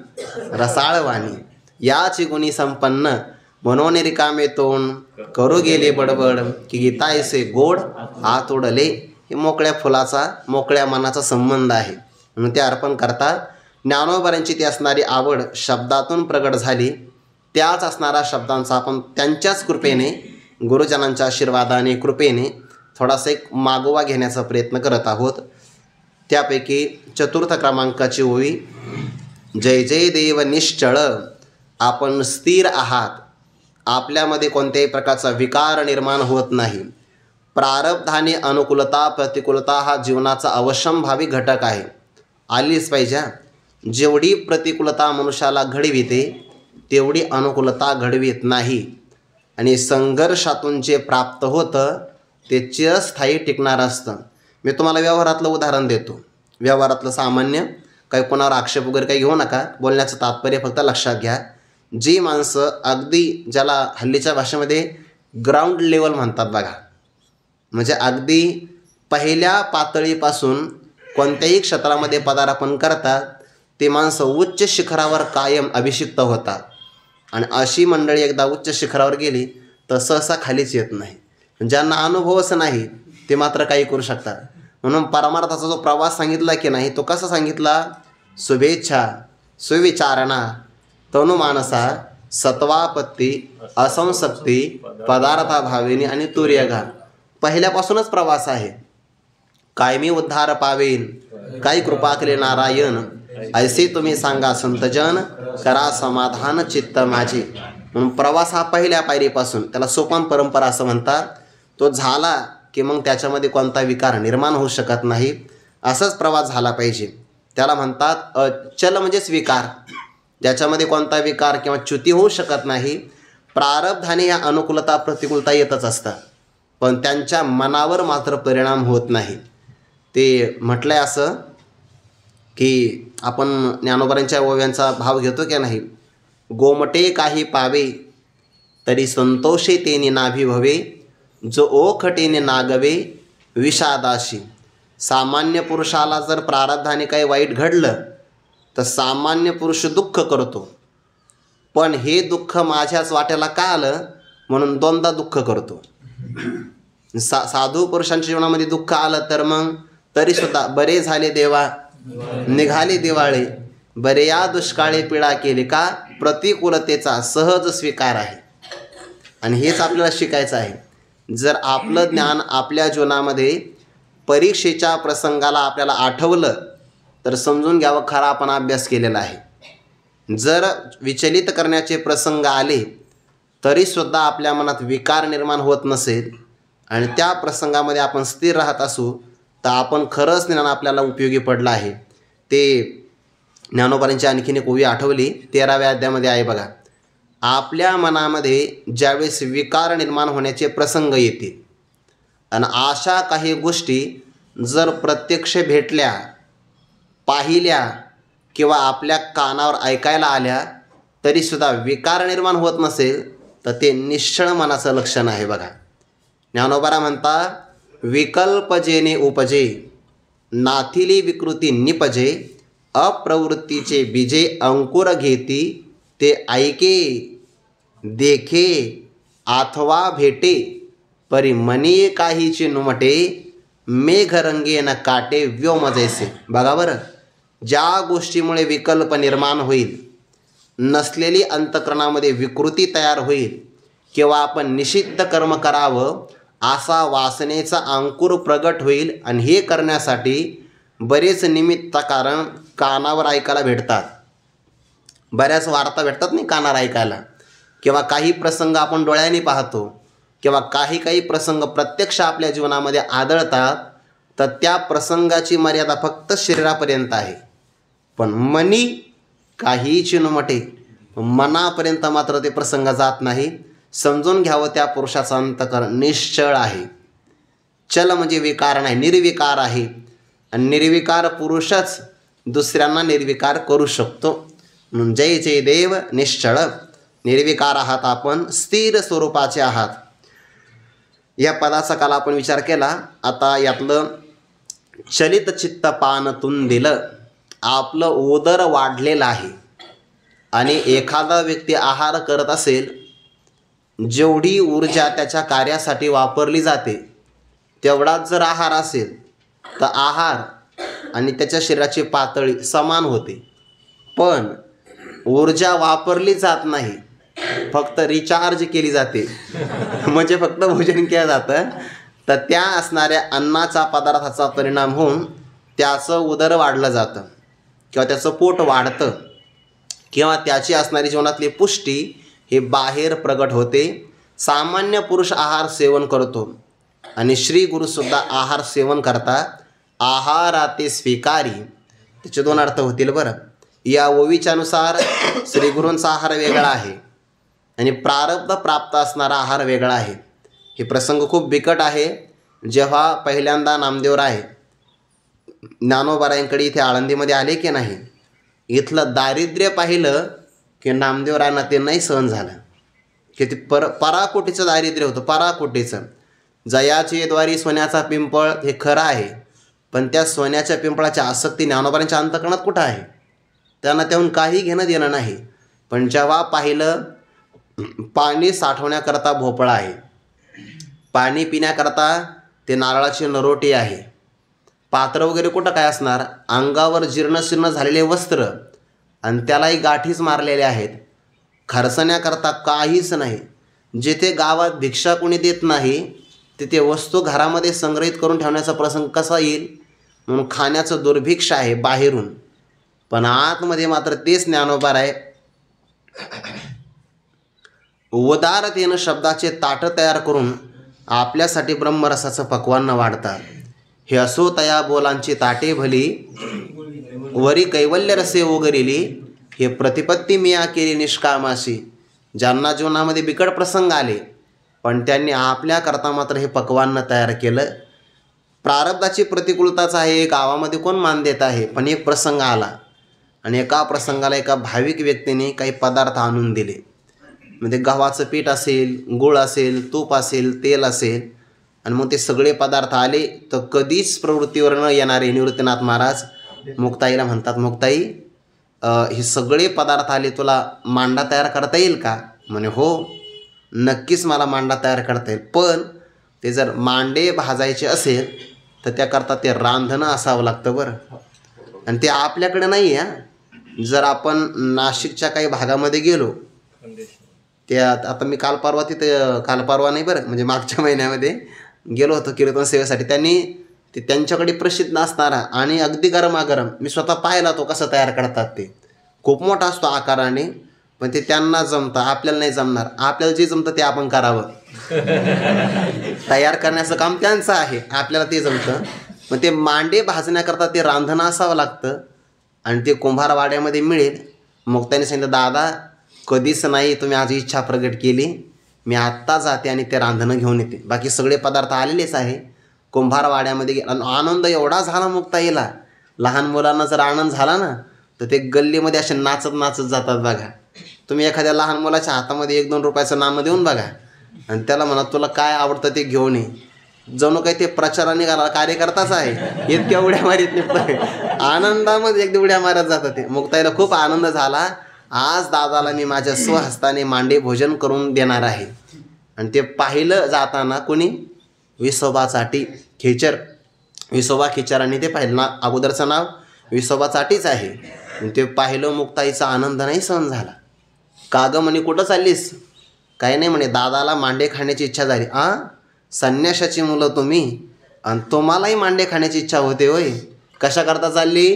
रसाळ वाणी, याची गुणी संपन्न, म्हणून रिकामे तोंड करू गेले बडबड, की गीता ऐसे गोड हात ओढले. हे मोकळ्या फुलाचा मोकळ्या मनाचा संबंध आहे म्हणून ते अर्पण करतात. ज्ञानोबारांची ती असणारी आवड शब्दातून प्रगट झाली. त्याच असणाऱ्या शब्दांचा आपण त्यांच्याच कृपेने, गुरुजनांच्या आशीर्वादाने, कृपेने थोडासा एक मागोवा घेण्याचा प्रयत्न करत आहोत. त्यापैकी 4 क्रमांकाची ओवी, जय जय देव निश्चळ, आपण स्थिर आहात, आपल्यामध्ये कोणत्याही प्रकारचा विकार निर्माण होत नाही. प्रारब्धाने अनुकूलता प्रतिकूलता हा जीवनाचा अवश्यंभावी घटक आहे, आलीच पाहिजे. जेवढी प्रतिकूलता मनुष्याला घडविते तेवढी अनुकूलता घडवीत नाही. आणि संघर्षातून जे प्राप्त होतं ते चिरस्थायी टिकणारं असतं. मी तुम्हाला व्यवहारातलं उदाहरण देतो. व्यवहारातलं सामान्य, काही कोणावर आक्षेप वगैरे काही घेऊ नका. बोलण्याचं तात्पर्य फक्त लक्षात घ्या. जी माणसं अगदी, ज्याला हल्लीच्या भाषेमध्ये ग्राउंड लेवल म्हणतात बघा, म्हणजे अगदी पहिल्या पातळीपासून कोणत्याही क्षेत्रामध्ये पदार्पण करतात, ते माणसं उच्च शिखरावर कायम अभिषिक्त होतात. आणि अशी मंडळी एकदा उच्च शिखरावर गेली तर सहसा खालीच येत नाही. ज्यांना अनुभवच नाही ते मात्र काही करू शकतात. म्हणून परमार्थाचा जो प्रवास सांगितला की नाही, तो कसा सांगितला? शुभेच्छा, सुविचारणा तनुमानसा सत्वापत्ती असंसक्ती पदार्थाभाविनी आणि तुर्यगा. पहिल्यापासूनच प्रवास आहे. कायमी उद्धार पावेन काही कृपा केले नारायण, ऐसे तुम्ही सांगा संतजन, करा समाधान चित्त माझे. म्हणून प्रवास हा पहिल्या पायरीपासून, त्याला सोपान परंपरा असं म्हणतात. तो झाला की मग त्याच्यामध्ये कोणता विकार निर्माण होऊ शकत नाही. असंच प्रवास झाला पाहिजे. त्याला म्हणतात अचल म्हणजेच विकार, ज्याच्यामध्ये कोणता विकार किंवा च्युती होऊ शकत नाही. प्रारब्धाने या अनुकूलता प्रतिकूलता येतच असतात, पण त्यांच्या मनावर मात्र परिणाम होत नाही. ते म्हटलं आहे असं की आपण ज्ञानोबांच्या ओव्यांचा भाव घेतो की नाही. गोमटे काही पावे तरी संतोषे तेने नाभी भवे, जो ओखटेने नागवे विषादाशी. सामान्य पुरुषाला जर प्रारब्धाने काही वाईट घडलं तर सामान्य पुरुष दुःख करतो, पण हे दुःख माझ्याच वाट्याला का आलं म्हणून दोनदा दुःख करतो. साधू पुरुषांच्या जीवनामध्ये दुःख आलं तर मग तरीसुद्धा बरे झाले देवा निघाले दिवाळे, बरे या दुष्काळी पीडा केली का, प्रतिकूलतेचा सहज स्वीकार आहे. आणि हेच आपल्याला शिकायचं आहे. जर आपलं ज्ञान आपल्या जीवनामध्ये परीक्षेच्या प्रसंगाला आपल्याला आठवलं तर समजून घ्यावं खरा आपण अभ्यास केलेला आहे. जर विचलित करण्याचे प्रसंग आले तरीसुद्धा आपल्या मनात विकार निर्माण होत नसेल आणि त्या प्रसंगामध्ये आपण स्थिर राहत असू तर आपण खरंच ज्ञान आपल्याला उपयोगी पडलं आहे. ते ज्ञानोबांची आणखीन एक ओवी आठवली, 13व्या अध्यायामध्ये आहे बघा. आपल्या मनामध्ये ज्यावेळेस विकार निर्माण होण्याचे प्रसंग येतील आणि अशा काही गोष्टी जर प्रत्यक्ष भेटल्या, पाहिल्या किंवा आपल्या कानावर ऐकायला आल्या तरीसुद्धा विकार निर्माण होत नसेल तर ते निश्चळ मनाचं लक्षण आहे बघा. ज्ञानोबा म्हणता विकल्प जेने उपजे, नाथिली विकृती निपजे, अप्रवृत्तीचे बीजे अंकुर घेती, ते ऐके देखे अथवा भेटे, परी मनी काहीचे नुमटे, मेघरंगे न काटे व्योम जैसे. बघा बरं, ज्या गोष्टीमुळे विकल्प निर्माण होईल, नसलेली अंतःकरणामध्ये विकृती तयार होईल किंवा आपण निषिद्ध कर्म करावं असा वासनेचा अंकुर प्रगट होईल. आणि हे करण्यासाठी बरेच निमित्त कारण कानावर ऐकायला भेटतात. बऱ्याच वार्ता भेटतात नाही कानावर ऐकायला, किंवा काही प्रसंग आपण डोळ्यांनी पाहतो, किंवा काही प्रसंग प्रत्यक्ष आपल्या जीवनामध्ये आढळतात. तर त्या प्रसंगाची मर्यादा फक्त शरीरापर्यंत आहे, पण मनी काही चिनुमटे, मनापर्यंत मात्र ते प्रसंग जात नाही. समजून घ्यावं त्या पुरुषाचं अंतःकरण निश्चळ आहे. चल म्हणजे विकार नाही, निर्विकार आहे. आणि निर्विकार पुरुषच दुसऱ्यांना निर्विकार करू शकतो. म्हणून जय जय देव निश्चळ, निर्विकार आहात आपण, स्थिर स्वरूपाचे आहात. या पदाचा काल आपण विचार केला. आता यातलं चलित चित्त पानतून दिलं. आपलं उदर वाढलेलं आहे आणि एखादा व्यक्ती आहार करत असेल, जेवढी ऊर्जा त्याच्या कार्यासाठी वापरली जाते तेवढाच जर आहार असेल तर आहार आणि त्याच्या शरीराची पातळी समान होते. पण ऊर्जा वापरली जात नाही, फक्त रिचार्ज केली जाते म्हणजे फक्त भोजन केलं जातं. तर त्या असणाऱ्या अन्नाचा पदार्थाचा परिणाम होऊन त्याचं उदर वाढलं जातं किंवा त्याचं पोट वाढतं किंवा त्याची असणारी जीवनातली पुष्टी हे बाहेर प्रगट होते. सामान्य पुरुष आहार सेवन करतो आणि श्री गुरुसुद्धा आहार सेवन करतात. आहाराते स्वीकारी, त्याचे दोन अर्थ होतील बरं. या ओवीच्या नुसार श्री गुरूंचा आहार वेगळा आहे आणि प्रारब्ध प्राप्त असणारा आहार वेगळा आहे. हे प्रसंग खूप बिकट आहे. जेव्हा पहिल्यांदा नामदेवराय ज्ञानोबारायांकडे इथे आळंदीमध्ये आले की नाही, इथलं दारिद्र्य पाहिलं की नामदेवरायांना ते नाही सहन झालं. की ते पराकोटीचं दारिद्र्य होतं, पराकोटीचं. जयाचे द्वारी सोन्याचा पिंपळ हे खरं आहे, पण त्या सोन्याच्या पिंपळाची आसक्ती ज्ञानोबारांच्या अंतःकरणात कुठं आहे? त्यांना त्याहून काही घेणं देणं नाही. पण जेव्हा पाहिलं पाणी साठवण्याकरता भोपळा आहे, पाणी पिण्याकरता ते नारळाची नरोटी आहे, पात्र वगैरे कुठं काय असणार, अंगावर जीर्णशीर्ण झालेले वस्त्र आणि त्यालाही गाठीच मारलेल्या आहेत. खर्चण्याकरता काहीच नाही. जिथे गावात भिक्षा कोणी देत नाही तिथे वस्तू घरामध्ये संग्रहित करून ठेवण्याचा प्रसंग कसा येईल. म्हणून खाण्याचं दुर्भिक्ष आहे बाहेरून, पण आतमध्ये मात्र तेच ज्ञानोबा आहे. उदारतेनं शब्दाचे ताटं तयार करून आपल्यासाठी ब्रह्मरसाचं पक्वान्न वाढतात. हे असो तया बोलांची ताटे भली, वरी कैवल्य रसे उगरिली. हे प्रतिपत्ती मिया केली निष्कामाशी. ज्यांना जीवनामध्ये बिकट प्रसंग आले पण त्यांनी आपल्याकरता मात्र हे पक्वान्न तयार केलं. प्रारब्धाची प्रतिकूलताच आहे. गावामध्ये कोण मान देत आहे, पण एक प्रसंग आला आणि एका प्रसंगाला एका भाविक व्यक्तीने काही पदार्थ आणून दिले. म्हणजे गव्हाचं पीठ असेल, गूळ असेल, तूप असेल, तेल असेल, आणि मग ते सगळे पदार्थ आले. तर कधीच प्रवृत्तीवर न येणारे निवृत्तीनाथ महाराज मुक्ताईला म्हणतात, मुक्ताई हे सगळे पदार्थ आले, तुला मांडा तयार करता येईल का? म्हणे हो नक्कीच मला मांडा तयार करता येईल, पण ते जर मांडे भाजायचे असेल तर त्याकरता ते रांधणं असावं लागतं बरं. आणि ते आपल्याकडे नाही आहे. जर आपण नाशिकच्या काही भागामध्ये गेलो, ते आता मी कालपारवा नाही बरं, म्हणजे मागच्या महिन्यामध्ये गेलो होतो कीर्तन सेवेसाठी. त्यांनी ते त्यांच्याकडे प्रसिद्ध असणारा आणि अगदी गरमागरम, मी स्वतः पाहिला तो कसं तयार करतात. ते खूप मोठा असतो आकाराने, पण ते त्यांना जमतं, आपल्याला नाही जमणार. आपल्याला जे जमतं ते आपण करावं. तयार करण्याचं काम त्यांचं आहे, आपल्याला ते जमतं. पण ते मांडे भाजण्याकरता ते रांधणं असावं लागतं आणि ते कुंभारवाड्यामध्ये मिळेल. मग त्यांनी सांगितलं, दादा कधीच नाही, तुम्ही आज इच्छा प्रगट केली, मी आत्ता जाते आणि ते रांधणं घेऊन येते. बाकी सगळे पदार्थ आलेलेच आहे. कुंभारवाड्यामध्ये गेला, आनंद एवढा झाला मुक्ताईला. लहान मुलांना जर आनंद झाला ना तर ते गल्लीमध्ये असे नाचत नाचत जातात बघा. तुम्ही एखाद्या लहान मुलाच्या हातामध्ये 1-2 रुपयाचं नाणं देऊन बघा आणि त्याला म्हणा तुला काय आवडतं ते घेऊन ये. जणू काही ते प्रचाराने कार्यकर्ताच आहे. इतक्या उड्या मारीत नाही, आनंदामध्ये एकदा उड्या मारत जातात ते. मुक्ताईला खूप आनंद झाला. आज दादाला मी माझ्या स्वहस्ताने मांडे भोजन करून देणार आहे. आणि ते पाहिलं जाताना कोणी, विसोबा चाटी खेचर, विसोबा खेचर, आणि ते पाहिलं ना, अगोदरचं नाव विसोबा चाटीच आहे. ते पाहिलं, मुक्ताईचा आनंद नाही सहन झाला. का गं म्हणे कुठं चाललीस? काही नाही म्हणे, दादाला मांडे खाण्याची इच्छा झाली. संन्याशाची मुलं तुम्ही आणि तुम्हालाही मांडे खाण्याची इच्छा होते होय? कशा करता चालली?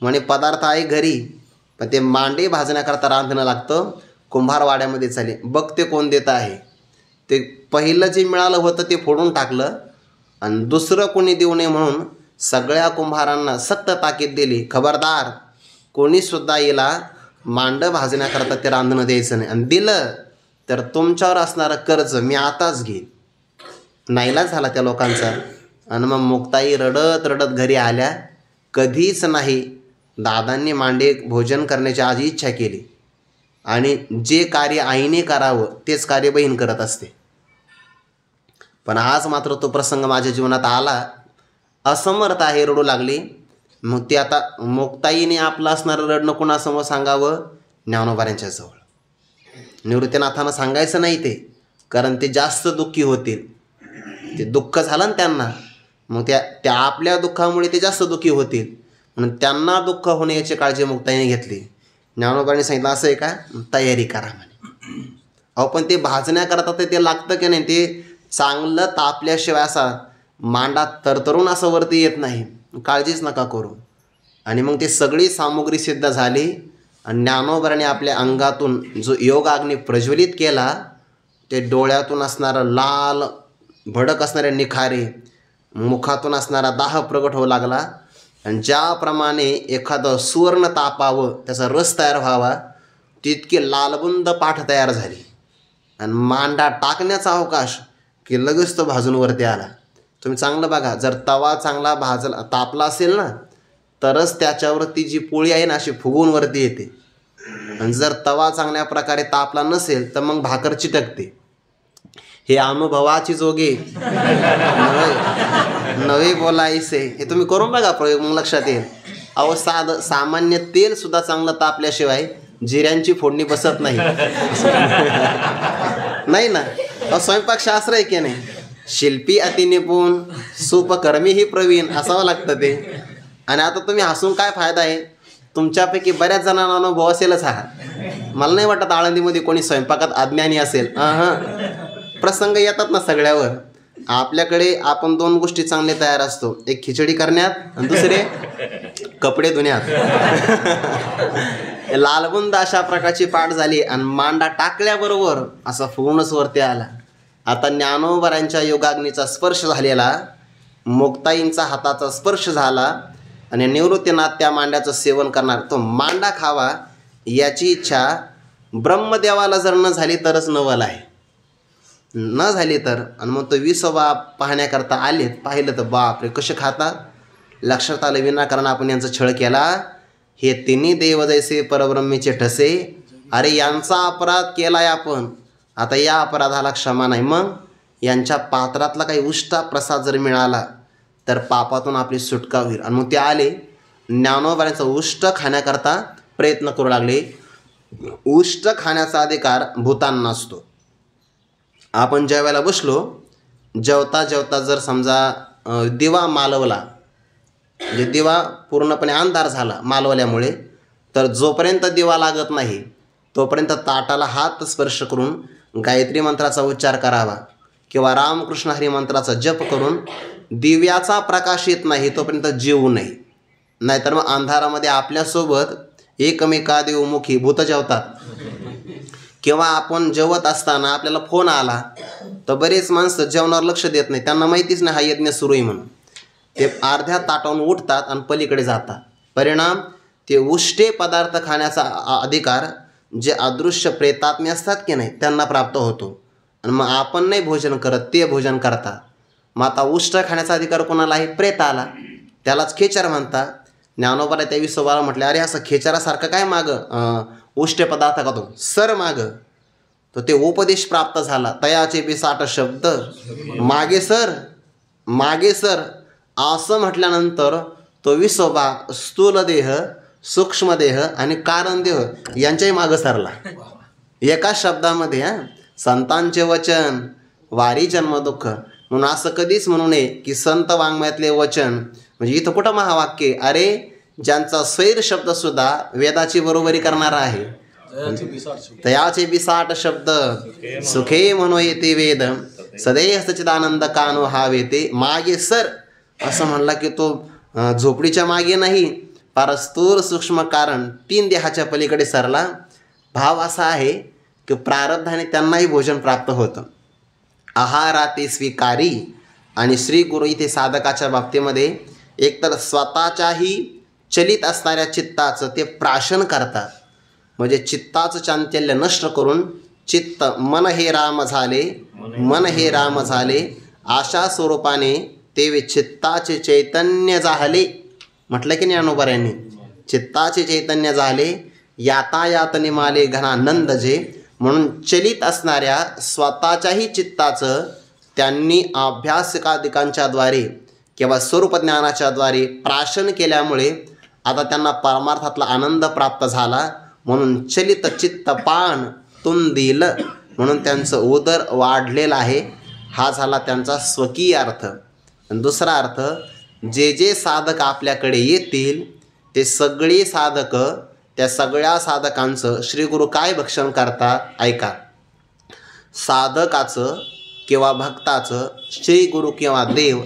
म्हणे पदार्थ आहे घरी, पण ते मांडे भाजण्याकरता रांधणं लागतं. कुंभारवाड्यामध्ये चालले, बघते कोण देत आहे. ते पहिलं जे मिळालं होतं ते फोडून टाकलं आणि दुसरं कोणी देऊ नये म्हणून सगळ्या कुंभारांना सक्त ताकीद दिली, खबरदार कोणीसुद्धा हिला मांडं भाजण्याकरता ते रांधणं द्यायचं नाही, आणि दिलं तर तुमच्यावर असणारं कर्ज मी आताच घेईन. नाईलाज झाला त्या लोकांचा. आणि मग मुक्ताई रडत रडत घरी आल्या. कधीच नाही दादांनी मांडे भोजन करण्याची आज इच्छा केली, आणि जे कार्य आईने करावं तेच कार्य बहीण करत असते. पण आज मात्र तो प्रसंग माझ्या जीवनात आला. असमर्थ आहे, रडू लागली. मग ते आता मुक्ताईने आपलं असणारं रडणं कुणासमोर सांगावं? ज्ञानोबाऱ्यांच्या जवळ. निवृत्तीनाथांना सांगायचं नाही ते, कारण ते जास्त दुःखी होतील. ते दुःख झालं ना त्यांना, मग त्या आपल्या दुःखामुळे ते जास्त दुःखी होतील, म्हणून त्यांना दुःख होणे याची काळजी मुक्ताईने घेतली. ज्ञानोबांनी सांगितलं, असं आहे का, तयारी करा म्हणे. अहो पण ते भाजण्याकरता ते लागतं की नाही, ते चांगलं तापल्याशिवाय असा मांडा तरतरून असं वरती येत नाही. काळजीच नका करू. आणि मग ते सगळी सामुग्री सिद्ध झाली आणि ज्ञानोबाने आपल्या अंगातून जो योगाग्नी प्रज्वलित केला, ते डोळ्यातून असणारं लाल भडक असणारे निखारे, मुखातून असणारा दाह प्रगट होऊ लागला. आणि ज्याप्रमाणे एखादं सुवर्ण तापावं, त्याचा रस तयार व्हावा, तितकी लालबुंद पाठ तयार झाली. आणि मांडा टाकण्याचा अवकाश की लगेच तो भाजून वरती आला. तुम्ही चांगलं बघा, जर तवा चांगला तापला असेल ना तरच त्याच्यावरती जी पोळी आहे ना अशी फुगून वरती येते. आणि जर तवा चांगल्या प्रकारे तापला नसेल तर मग भाकर चिटकते. हे अनुभवाची जोगे नवे बोलायचे. हे तुम्ही करून बघा प्रयोग, मग लक्षात येईल. अहो सामान्य तेल सुद्धा चांगलं तापल्याशिवाय जिऱ्यांची फोडणी बसत नाही. नाही ना, स्वयंपाक शास्त्र आहे की नाही. शिल्पी अति निपुण, सूपकर्मी ही प्रवीण असावं लागतं ते. आणि आता तुम्ही हसून काय फायदा आहे? तुमच्यापैकी बऱ्याच जणांना अनुभव असेलच हा. मला नाही वाटत आळंदीमध्ये कोणी स्वयंपाकात अज्ञानी असेल. प्रसंग येतात ना सगळ्यावर. आपल्याकडे आपण 2 गोष्टी चांगले तयार असतो, एक खिचडी करण्यात आणि दुसरे कपडे धुण्यात. लालबुंद अशा प्रकारची पाठ झाली आणि मांडा टाकल्याबरोबर असा पूर्णच वरती आला. आता ज्ञानोबरांच्या योगाग्नीचा स्पर्श झालेला, मुक्ताईंचा हाताचा स्पर्श झाला आणि निवृत्तीनाथ त्या मांड्याचं सेवन करणार, तो मांडा खावा याची इच्छा ब्रह्मदेवाला जर न झाली तरच नवल आहे. न झाली तर आणि मग तो विसोबा पाहण्याकरता आले, पाहिलं तर बापरे कसे खातात. लक्षात आलं विनाकारण आपण यांचा छळ केला. हे तिन्ही देव जैसे परब्रह्मीचे ठसे. अरे यांचा अपराध केलाय आपण, आता या अपराधाला क्षमा नाही. मग यांच्या पात्रातला काही उष्टा प्रसाद जर मिळाला तर पापातून आपली सुटका होईल. आणि मग ते आले ज्ञानोबांचा उष्ट खाण्याकरता प्रयत्न करू लागले. उष्ट खाण्याचा अधिकार भूतांना असतो. आपण ज्या वेळेला बसलो, जेवता जेवता जर समजा दिवा मालवला, म्हणजे दिवा पूर्णपणे अंधार झाला मालवल्यामुळे, तर जोपर्यंत दिवा लागत नाही तोपर्यंत ताटाला हात स्पर्श करून गायत्री मंत्राचा उच्चार करावा किंवा रामकृष्ण हरी मंत्राचा जप करून दिव्याचा प्रकाश येत नाही तोपर्यंत जेवू नये. नाहीतर मग अंधारामध्ये आपल्यासोबत एकमेकादेवमुखी भूत जेवतात. किंवा आपण जेवत असताना आपल्याला फोन आला तर बरेच माणसं जेवणावर लक्ष देत नाही, त्यांना माहितीच नाही हा यज्ञ सुरू आहे म्हणून. ते अर्ध्या ताटावून उठतात आणि पलीकडे जातात. परिणाम ते उष्टे पदार्थ खाण्याचा अधिकार जे अदृश्य प्रेतात्मे असतात की नाही त्यांना प्राप्त होतो. आणि मग आपण नाही भोजन करत, ते भोजन करतात. मग आता उष्ट खाण्याचा अधिकार कोणाला आहे? प्रेताला. त्यालाच खेचर म्हणतात. ज्ञानोबाला त्या विसोबाला म्हटले, अरे असं खेचरासारखं काय मागं उष्टे पदार्थ खातो, सर मागं. तर ते उपदेश प्राप्त झाला. तयाचे बी 60 शब्द मागे सर, मागे सर असं म्हटल्यानंतर तो विसोबा स्थूल देह, सूक्ष्म देह आणि कारण देह यांच्याही मागं सरला एका शब्दामध्ये. संतांचे वचन वारी जन्म दुःख. म्हणून असं कधीच म्हणू नये की संत वाङ्मयातले वचन म्हणजे इथं कुठं महावाक्य. अरे ज्यांचा स्वैर शब्दसुद्धा वेदाची बरोबरी करणारा आहे. तयाचे बी 60 शब्द सुखे म्हणो येते वेद, सदैव सच्चिदानंद कानो हावे ते. मागे सर असं म्हणला की तो झोपडीच्या मागे नाही, फार स्थूल सूक्ष्म कारण 3 देहाच्या पलीकडे सरला. भाव असा आहे की प्रारब्धाने त्यांनाही भोजन प्राप्त होतं. आहाराते स्वीकारी. आणि श्री गुरु इथे साधकाच्या बाबतीमध्ये एकतर स्वतःच्याही चलित असणाऱ्या चित्ताचं ते प्राशन करतात. म्हणजे चित्ताचं चांचल्य नष्ट करून चित्त मन हे राम झाले, मन हे राम झाले आशा स्वरूपाने ते चित्ताचे चैतन्य झाले. म्हटलं की ज्ञानोबा यांनी, चित्ताचे चैतन्य झाले यातायात निमाले घनानंद जे. म्हणून चलित असणाऱ्या स्वतःच्याही चित्ताचं त्यांनी अभ्यासकादिकांच्या द्वारे किंवा स्वरूपज्ञानाच्या द्वारे प्राशन केल्यामुळे आता त्यांना परमार्थातला आनंद प्राप्त झाला. म्हणून चलित चित्त पान तुंदिल, म्हणून त्यांचं उदर वाढलेलं आहे. हा झाला त्यांचा स्वकीय अर्थ. आणि दुसरा अर्थ, जे जे साधक आपल्याकडे येतील ते सगळे साधक, त्या सगळ्या साधकांचं श्रीगुरु काय भक्षण करतात ऐका. साधकाचं किंवा भक्ताचं श्रीगुरु किंवा देव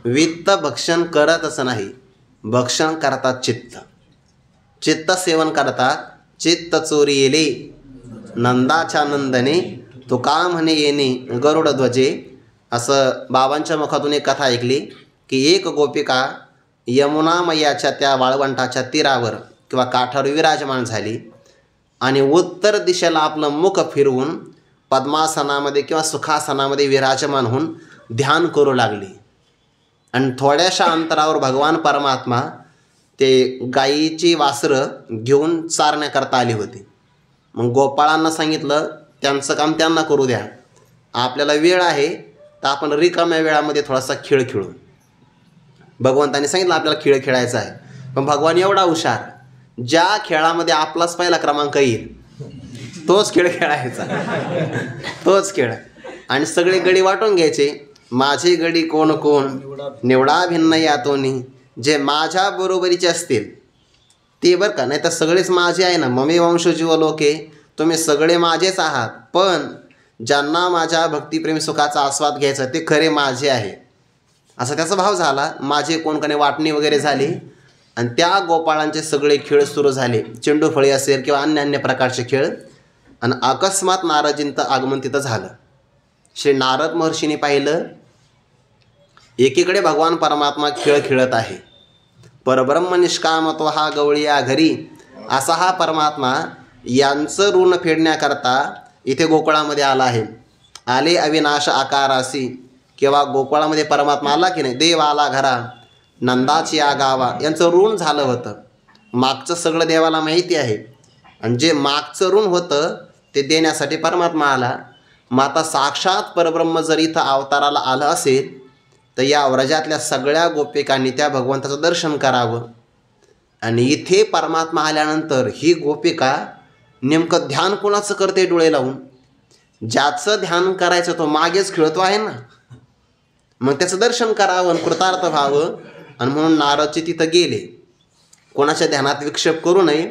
वित्त भक्षण करतच नाही, भक्षण करतात चित्त. चित्त सेवन करतात. चित्त चोरी येले नंदाच्या नंदने, तुका म्हणे येणे गरुड ध्वजे. असं बाबांच्या मुखातून एक कथा ऐकली की एक गोपिका यमुना मैयाच्या त्या वाळवंटाच्या तीरावर किंवा काठावर विराजमान झाली आणि उत्तर दिशेला आपलं मुख फिरवून पद्मासनामध्ये किंवा सुखासनामध्ये विराजमान होऊन ध्यान करू लागली. आणि थोड्याशा अंतरावर भगवान परमात्मा ते गायीची वासरं घेऊन चारण्याकरता आली होती. मग गोपाळांना सांगितलं त्यांचं काम त्यांना करू द्या, आपल्याला वेळ आहे तर आपण रिकाम्या वेळामध्ये थोडासा खेळ खेळू. भगवंतांनी सांगितलं आपल्याला खेळ खेळायचा आहे. पण भगवान एवढा हुशार, ज्या खेळामध्ये आपलाच पहिला क्रमांक येईल तोच खेळ खेळायचा, तोच खेळ. आणि सगळे गडी वाटून घ्यायचे. माझे गडी कोण कोण निवडा भिन्न यातोनी, जे माझ्या बरोबरीचे असतील ते बरं का, नाही तर सगळेच माझे आहे ना, ममे वंशजीव लोके, तुम्ही सगळे माझेच आहात, पण ज्यांना माझ्या भक्तिप्रेम सुखाचा आस्वाद घ्यायचा ते खरे माझे आहे, असा त्याचा भाव झाला. माझे कोणकडे वाटणी वगैरे झाली आणि त्या गोपाळांचे सगळे खेळ सुरू झाले, चेंडूफळी असेल किंवा अन्य अन्य प्रकारचे खेळ. आणि अकस्मात नारदजींचं आगमन तिथं झालं. श्री नारद महर्षीने पाहिलं, एकीकडे भगवान परमात्मा खेळ खेळत आहे, परब्रह्म निष्काम तो हा गवळीया घरी, असा हा परमात्मा यांचं ऋण फेडण्याकरता इथे गोकुळामध्ये आला आहे. आले अविनाश आकारासी, किंवा गोकुळामध्ये परमात्मा आला की नाही, देव आला घरा, नंदाची या गावा, यांचं ऋण झालं होतं. मागचं सगळं देवाला माहिती आहे, आणि जे मागचं ऋण होतं ते देण्यासाठी परमात्मा आला. मग आता साक्षात परब्रह्म जर इथं अवताराला आलं असेल तर या व्रजातल्या सगळ्या गोपिकांनी त्या भगवंताचं दर्शन करावं. आणि इथे परमात्मा आल्यानंतर ही गोपिका नेमकं ध्यान कोणाचं करते डोळे लावून? ज्याचं ध्यान करायचं तो मागेच खेळतो आहे ना, मग त्याचं दर्शन करावं, कृतार्थ व्हावं. आणि म्हणून नारदजी तिथं गेले. कोणाच्या ध्यानात विक्षेप करू नये,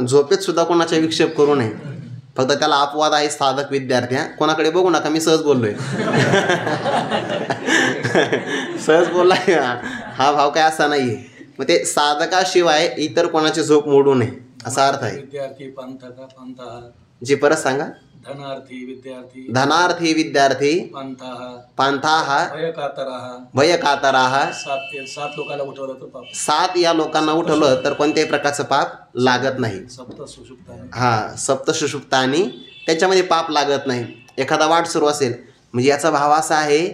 झोपेत सुद्धा कोणाच्या विक्षेप करू नये. फक्त त्याला अपवाद आहे साधक विद्यार्थी. कोणाकडे बघू नका, मी सहज बोललोय. सहज बोललाय, हा भाव काय असा नाही आहे. मग ते साधकाशिवाय इतर कोणाची झोप मोडू नये असा अर्थ आहे.
विद्यार्थी पंथका पंथः,
जी परत सांगा.
धनार्थी विद्यार्थी,
धनार्थी विद्यार्थी,
पंथः
पंथाः,
भयकातराः,
भयकातराः.
7 लोकांना उठवलं तर पाप.
7 या लोकांना उठवलं तर कोणत्याही प्रकारचं पाप लागत नाही.
सप्त सुषुप्तानि,
हा, सप्त सुषुप्तानी, त्याच्यामध्ये पाप लागत नाही. एखादा वाट सुरू असेल म्हणजे याचा भाव असा आहे,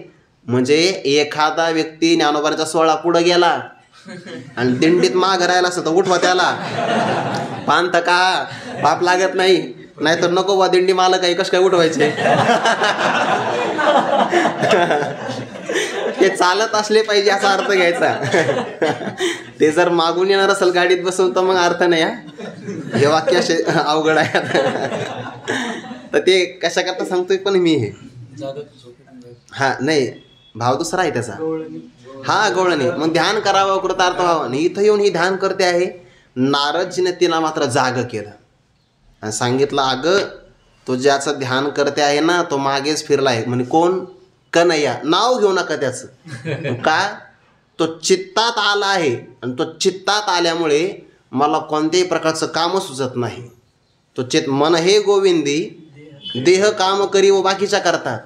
म्हणजे एखादा व्यक्ती ज्ञानोबाचा 16 पुढं गेला आणि दिंडीत माग राहिला असं तर उठवा त्याला. पांत का पाप लागत नाही, नाहीतर नको बा दिंडी मालक आहे कसं काय उठवायचे. ते चालत असले पाहिजे असा अर्थ घ्यायचा. ते जर मागून येणार असेल गाडीत बसून तर मग अर्थ नाही. हे वाक्य असे अवघड आहे. तर ते कशा करता सांगतोय पण मी हे, हा नाही भाव दुसरा आहे त्याचा. हा गवळणी, मग ध्यान करावं, कृतार्थ व्हावं. आणि इथं येऊन ही ध्यान करते आहे. नारदजीने तिला मात्र जाग केलं आणि सांगितलं, अगं तो ज्याचं ध्यान करते आहे ना तो मागेच फिरला आहे. म्हणजे कोण? कन्हैया. नाव घेऊ नका त्याचं. का? तो चित्तात आला आहे आणि तो चित्तात आल्यामुळे मला कोणत्याही प्रकारचं काम सुचत नाही. तो मन हे गोविंदी, देह काम करी व बाकीच्या करतात.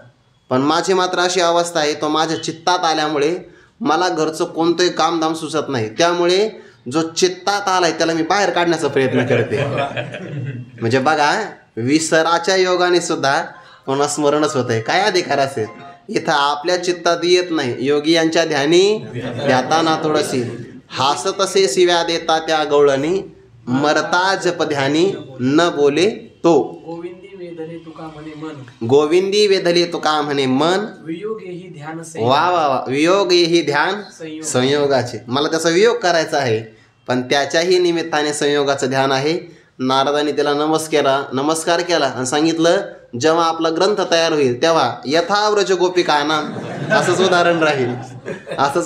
पण माझी मात्र अशी अवस्था आहे, तो माझ्या चित्तात आल्यामुळे मला घरचं कोणतंही कामधाम सुचत नाही. त्यामुळे जो चित्तात आलाय त्याला मी बाहेर काढण्याचा प्रयत्न करते. म्हणजे बघा, विसराच्या योगाने सुद्धा पुन्हा स्मरणच होत आहे. काय अधिकार असेल इथं आपल्या चित्तात येत नाही. योगी यांच्या ध्यानी ध्याता ना थोडशी, हासतसे शिव्या देता त्या गवळणी, मरता जप ध्यानी न बोले तो.
गोविंदी वेदले तुका म्हणे मन,
गोविंदी वेधले तुका म्हणे मन,
वियोग ही ध्यान
वा वा वा. वियोग ही ध्यान संयोगाचे. मला त्याचा वियोग करायचा आहे, पण त्याच्याही निमित्ताने संयोगाचं ध्यान आहे. नारदाने त्याला नमस्कार केला आणि सांगितलं, जेव्हा आपला ग्रंथ तयार होईल तेव्हा यथाव्रज गोपिकानाम, असंच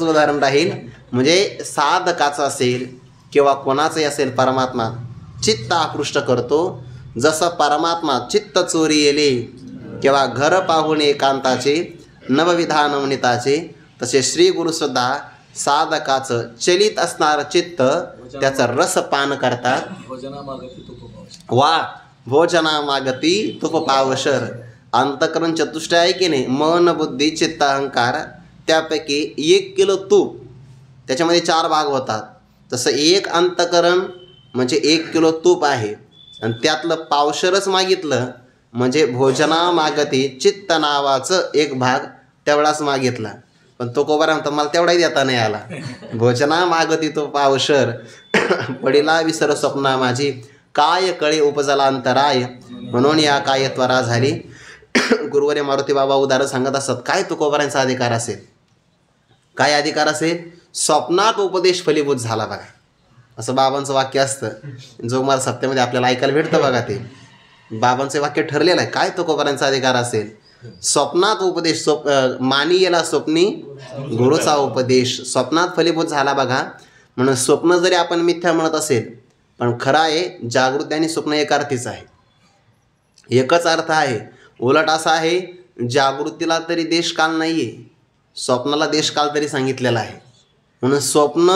उदाहरण राहील. म्हणजे साधकाचं असेल किंवा कोणाचंही असेल, परमात्मा चित्त आकृष्ट करतो. जसं परमात्मा चित्त चोरी येले किंवा घर पाहून एकांताचे, नवविधान नवनीताचे, तसे श्री गुरुसुद्धा साधकाचं चलित असणारं चित्त त्याचा रस पान करतात. वा भोजना मागती तुप पावशर. अंतकरण चतुष्टय आहे की नाही, मन बुद्धी चित्त अहंकार, त्यापैकी 1 किलो तूप, त्याच्यामध्ये 4 भाग होतात. तसं एक अंतकरण म्हणजे 1 किलो तूप आहे आणि त्यातलं पावशरच मागितलं म्हणजे भोजना मागती चित्त नावाचं 1 भाग तेवढाच मागितला. पण तो कोबारा म्हणतो मला तेवढाही देता नाही आला. भोजना मागती तो पावशर, पडिला विसर स्वप्ना माझी, काय कळे उपजला अंतराय, म्हणून या काय त्वरा झाली. गुरुवर्य मारुती बाबा उदाहरण सांगत असतात. काय तुकोबारांचा अधिकार असेल? काय अधिकार असेल? स्वप्नात उपदेश फलीभूत झाला बघा, असं बाबांचं वाक्य असतं. जोगमार सप्त्यामध्ये आपल्याला ऐकायला भेटतं बघा. ते बाबांचे वाक्य ठरलेलं आहे. काय तुकोबारांचा अधिकार असेल? स्वप्नात उपदेश, मानी गेला स्वप्नी गुरुचा उपदेश, स्वप्नात फलीभूत झाला बघा. म्हणून स्वप्न जरी आपण मिथ्या म्हणत असेल पण खरं आहे जागृती आणि स्वप्न एक अर्थीच आहे, एकच अर्थ आहे. उलट असा आहे जागृतीला तरी देशकाल नाही आहे, स्वप्नाला देशकाल तरी सांगितलेला आहे. म्हणून स्वप्न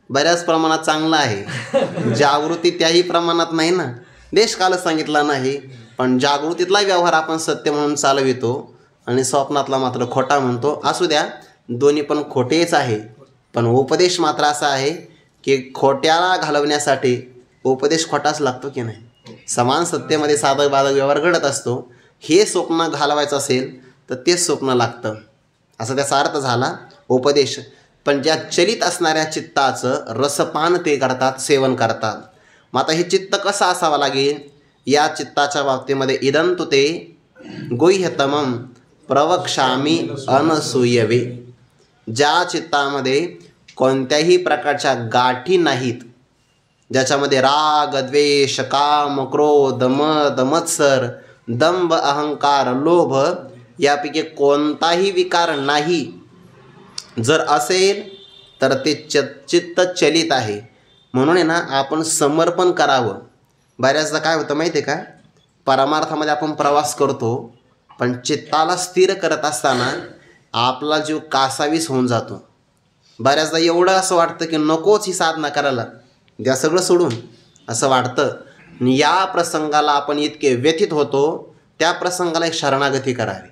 बऱ्याच प्रमाणात चांगलं आहे, जागृती त्याही प्रमाणात नाही ना, देशकालच सांगितला नाही. पण जागृतीतला व्यवहार आपण सत्य म्हणून चालवितो आणि स्वप्नातला मात्र खोटा म्हणतो. असू द्या, दोन्ही पण खोटेच आहे. पण उपदेश मात्र असा आहे की खोट्याला घालवण्यासाठी उपदेश खोटाच लागतो की नाही. समान सत्तेमध्ये साधक बाधक व्यवहार घडत असतो. हे स्वप्न घालवायचं असेल तर तेच स्वप्न लागतं, असा त्याचा अर्थ झाला उपदेश. पण ज्या चलित असणाऱ्या चित्ताचं रसपान ते करतात, सेवन करतात. मग आता हे चित्त कसं असावं लागेल, या चित्ताच्या बाबतीमध्ये इदंतु ते गुह्यतमं प्रवक्ष्यामि अनसूयवे. ज्या चित्तामध्ये कोणत्याही प्रकारच्या गाठी नाहीत, ज्याच्यामध्ये राग द्वेष काम क्रोध मद मत्सर दंभ अहंकार लोभ यापैकी कोणताही विकार नाही जर असेल तर ते चित्त चलित आहे. म्हणून आहे ना आपण समर्पण करावं. बऱ्याचदा काय होतं माहिती आहे का, परमार्थामध्ये आपण प्रवास करतो पण चित्ताला स्थिर करत असताना आपला जीव कासावीस होऊन जातो. बऱ्याचदा एवढं असं वाटतं की नकोच ही साधना करायला, द्या सगळं सोडून असं वाटतं. या प्रसंगाला आपण इतके व्यथित होतो, त्या प्रसंगाला एक शरणागती करावी.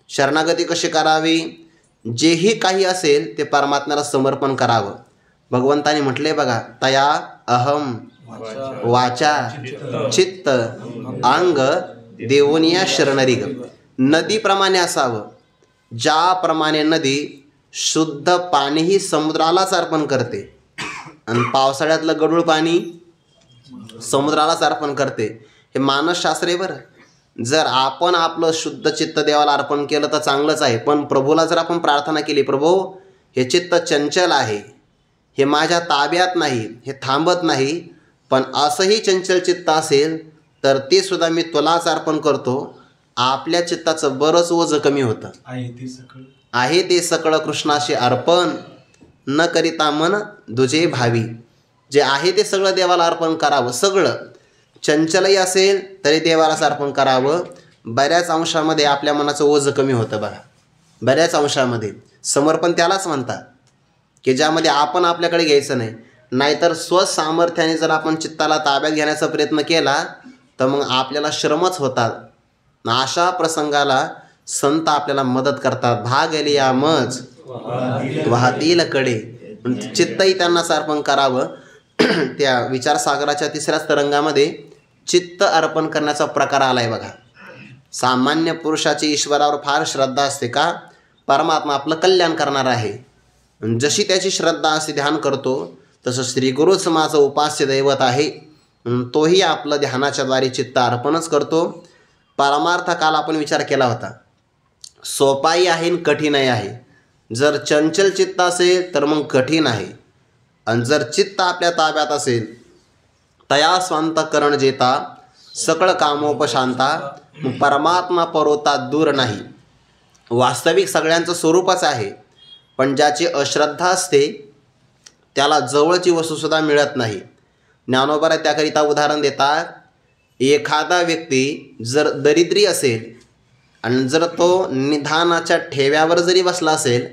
शरणागती कशी करावी, जेही काही असेल ते परमात्म्याला समर्पण करावं. भगवंताने म्हटले बघा, तया अहम वाचा चित्त अंग देवनिया शरणरिग. नदीप्रमाणे असावं, ज्याप्रमाणे नदी शुद्ध पाणीही समुद्रालाच अर्पण करते आणि पावसाळ्यातलं गढूळ पाणी समुद्रालाच अर्पण करते. हे मानसशास्त्र आहे बरं. जर आपण आपलं शुद्ध चित्त देवाला अर्पण केलं तर चांगलंच आहे. पण प्रभूला जर आपण प्रार्थना केली, प्रभू हे चित्त चंचल आहे, हे माझ्या ताब्यात नाही, हे थांबत नाही, पण असंही चंचल चित्त असेल तर ते सुद्धा मी तुलाच अर्पण करतो. आपल्या चित्ताचं बरंच ओझं कमी होतं. आहे ते सगळं कृष्णाशी अर्पण न करिता मन दुजे भावी. जे आहे ते सगळं देवाला अर्पण करावं. सगळं चंचलही असेल तरी देवालाच अर्पण करावं. बऱ्याच अंशामध्ये आपल्या मनाचं ओझं कमी होतं बघा. बऱ्याच अंशामध्ये समर्पण त्यालाच म्हणतात की ज्यामध्ये आपण आपल्याकडे घ्यायचं नाही. नाहीतर स्वसामर्थ्याने जर आपण चित्ताला ताब्यात घेण्याचा प्रयत्न केला तर मग आपल्याला श्रमच होतात. अशा प्रसंगाला संत आपल्याला मदत करतात. भागली या मज वाहतील कडे. चित्तही त्यांना अर्पण करावं. त्या विचारसागराच्या तिसऱ्याच तरंगामध्ये चित्त अर्पण करण्याचा प्रकार आला आहे बघा. सामान्य पुरुषाची ईश्वरावर फार श्रद्धा असते का, परमात्मा आपलं कल्याण करणार आहे. जशी त्याची श्रद्धा असे ध्यान करतो तसं श्रीगुरूच माझं उपास्य दैवत आहे, तोही आपलं ध्यानाच्या द्वारे चित्त अर्पणच करतो. परमार्थ काल आपण विचार केला होता, सोपाही आहे आणि कठीणही आहे. जर चंचल चित्त असेल तर मग कठीण आहे, आणि जर चित्त आपल्या ताब्यात असेल तया स्वांतकरण जेता सकळ कामोपशांता, मग परमात्मा परोता दूर नाही. वास्तविक सगळ्यांचं स्वरूपच आहे, पण ज्याची अश्रद्धा असते त्याला जवळची वस्तूसुद्धा मिळत नाही. ज्ञानोबा त्याकरिता उदाहरण देतात, एखादा व्यक्ती जर दरिद्री असेल आणि जर तो निधानाच्या ठेव्यावर जरी बसला असेल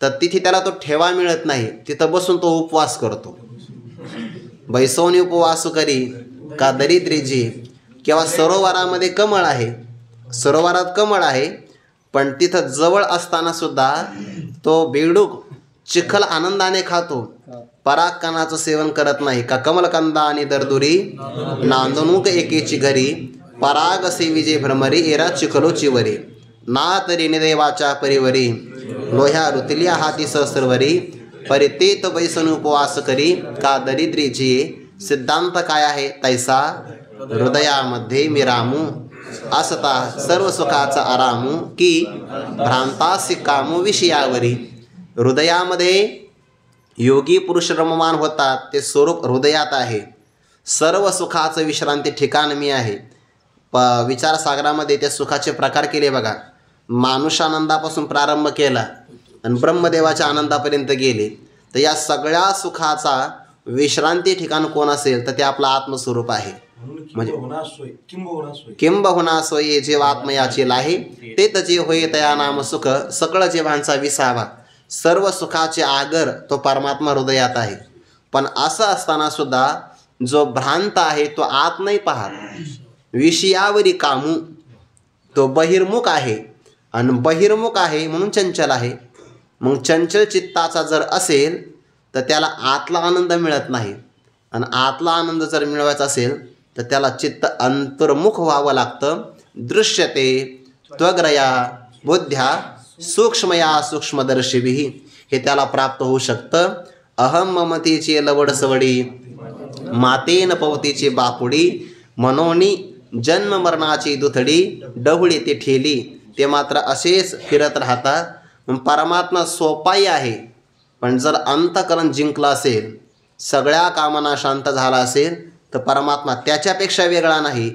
तर तिथे त्याला तो ठेवा मिळत नाही, तिथं बसून तो उपवास करतो. बैसवनी उपवास करी का दरिद्रीजी. किंवा सरोवरामध्ये कमळ आहे, सरोवरात कमळ आहे, पण तिथं जवळ असताना सुद्धा तो बेडूक चिखल आनंदाने खातो, परागकणाचं सेवन करत नाही. का कमलकंदा आणि दरदुरी नांदणूक एकेची घरी, पराग सेविजे भ्रमरी एरा चिखलोची वरी. ना तरी निदेवाच्या परिवरी, लोह्या रुतल्या हाती सहस्रवरी, परितेत बैसन उपवास करी का दरिद्रीची. सिद्धांत काय आहे तैसा, हृदयामध्ये मी रामू असता सर्व सुखाचा आरामू, की भ्रांतासी कामू विषयावरी. हृदयामध्ये योगी पुरुष रममान होतात, ते स्वरूप हृदयात आहे. सर्व सुखाचं विश्रांती ठिकाण मी आहे. विचारसागरामध्ये त्या सुखाचे प्रकार केले बघा. मानुषानंदापासून प्रारंभ केला आणि ब्रह्मदेवाच्या आनंदापर्यंत गेले. तर या सगळ्या सुखाचा विश्रांती ठिकाण कोण असेल तर ते आपलं आत्मस्वरूप आहे.
म्हणजे किंबहुना
किंबहुना सोये जीवात्मयाचे लाहे ते तजे होय तया नाम सुख सकळ जीवांचा विसावा. सर्व सुखाचे आगर तो परमात्मा हृदयात आहे. पण असं असताना सुद्धा जो भ्रांत आहे तो आत नाही पाहत. विषयावरी कामू तो बहिर्मुख आहे आणि बहिर्मुख आहे म्हणून चंचल आहे. मग चंचल चित्ताचा जर असेल तर त्याला आतला आनंद मिळत नाही. आणि आतला आनंद जर मिळवायचा असेल तर त्याला चित्त अंतर्मुख व्हावं लागतं. दृश्यते त्वग्रया बुद्ध्या सूक्ष्मया सूक्ष्मदर्शिभिः हे त्याला प्राप्त होऊ शकतं. अहम ममतीची लवड सवडी मातेन पवतीची बापुडी मनोनी जन्म मरणाची दुथडी डहुळी ते ठेली ते मात्र असेच फिरत राहतात. परमात्मा सोपाही आहे पण जर अंतःकरण जिंकलं असेल सगळ्या कामना शांत झाला असेल तर परमात्मा त्याच्यापेक्षा वेगळा नाही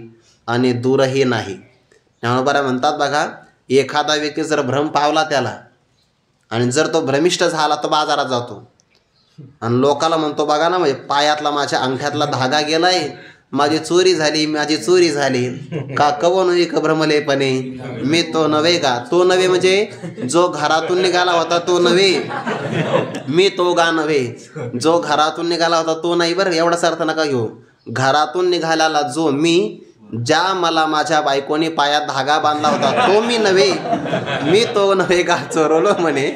आणि दूरही नाही. ज्ञानोबा म्हणतात बघा, एखादा व्यक्ती जर भ्रम पावला त्याला आणि जर तो भ्रमिष्ठ झाला तर बाजारात जातो आणि लोकाला म्हणतो बघा ना, म्हणजे पायातला माझ्या अंगठ्यातला धागा गेलाय, माझी चोरी झाली का कवो नव्हे का भ्रमलेपणे मी तो नव्हे का. तो नव्हे म्हणजे जो घरातून निघाला होता तो नव्हे, मी तो गा नव्हे. जो घरातून निघाला होता तो नाही बरं, एवढाच अर्थ नका घेऊ. घरातून निघाल्याला जो मी, ज्या मला माझ्या बायकोने पायात धागा बांधला होता तो मी नव्हे, मी तो नव्हे का चोरवलो म्हणे.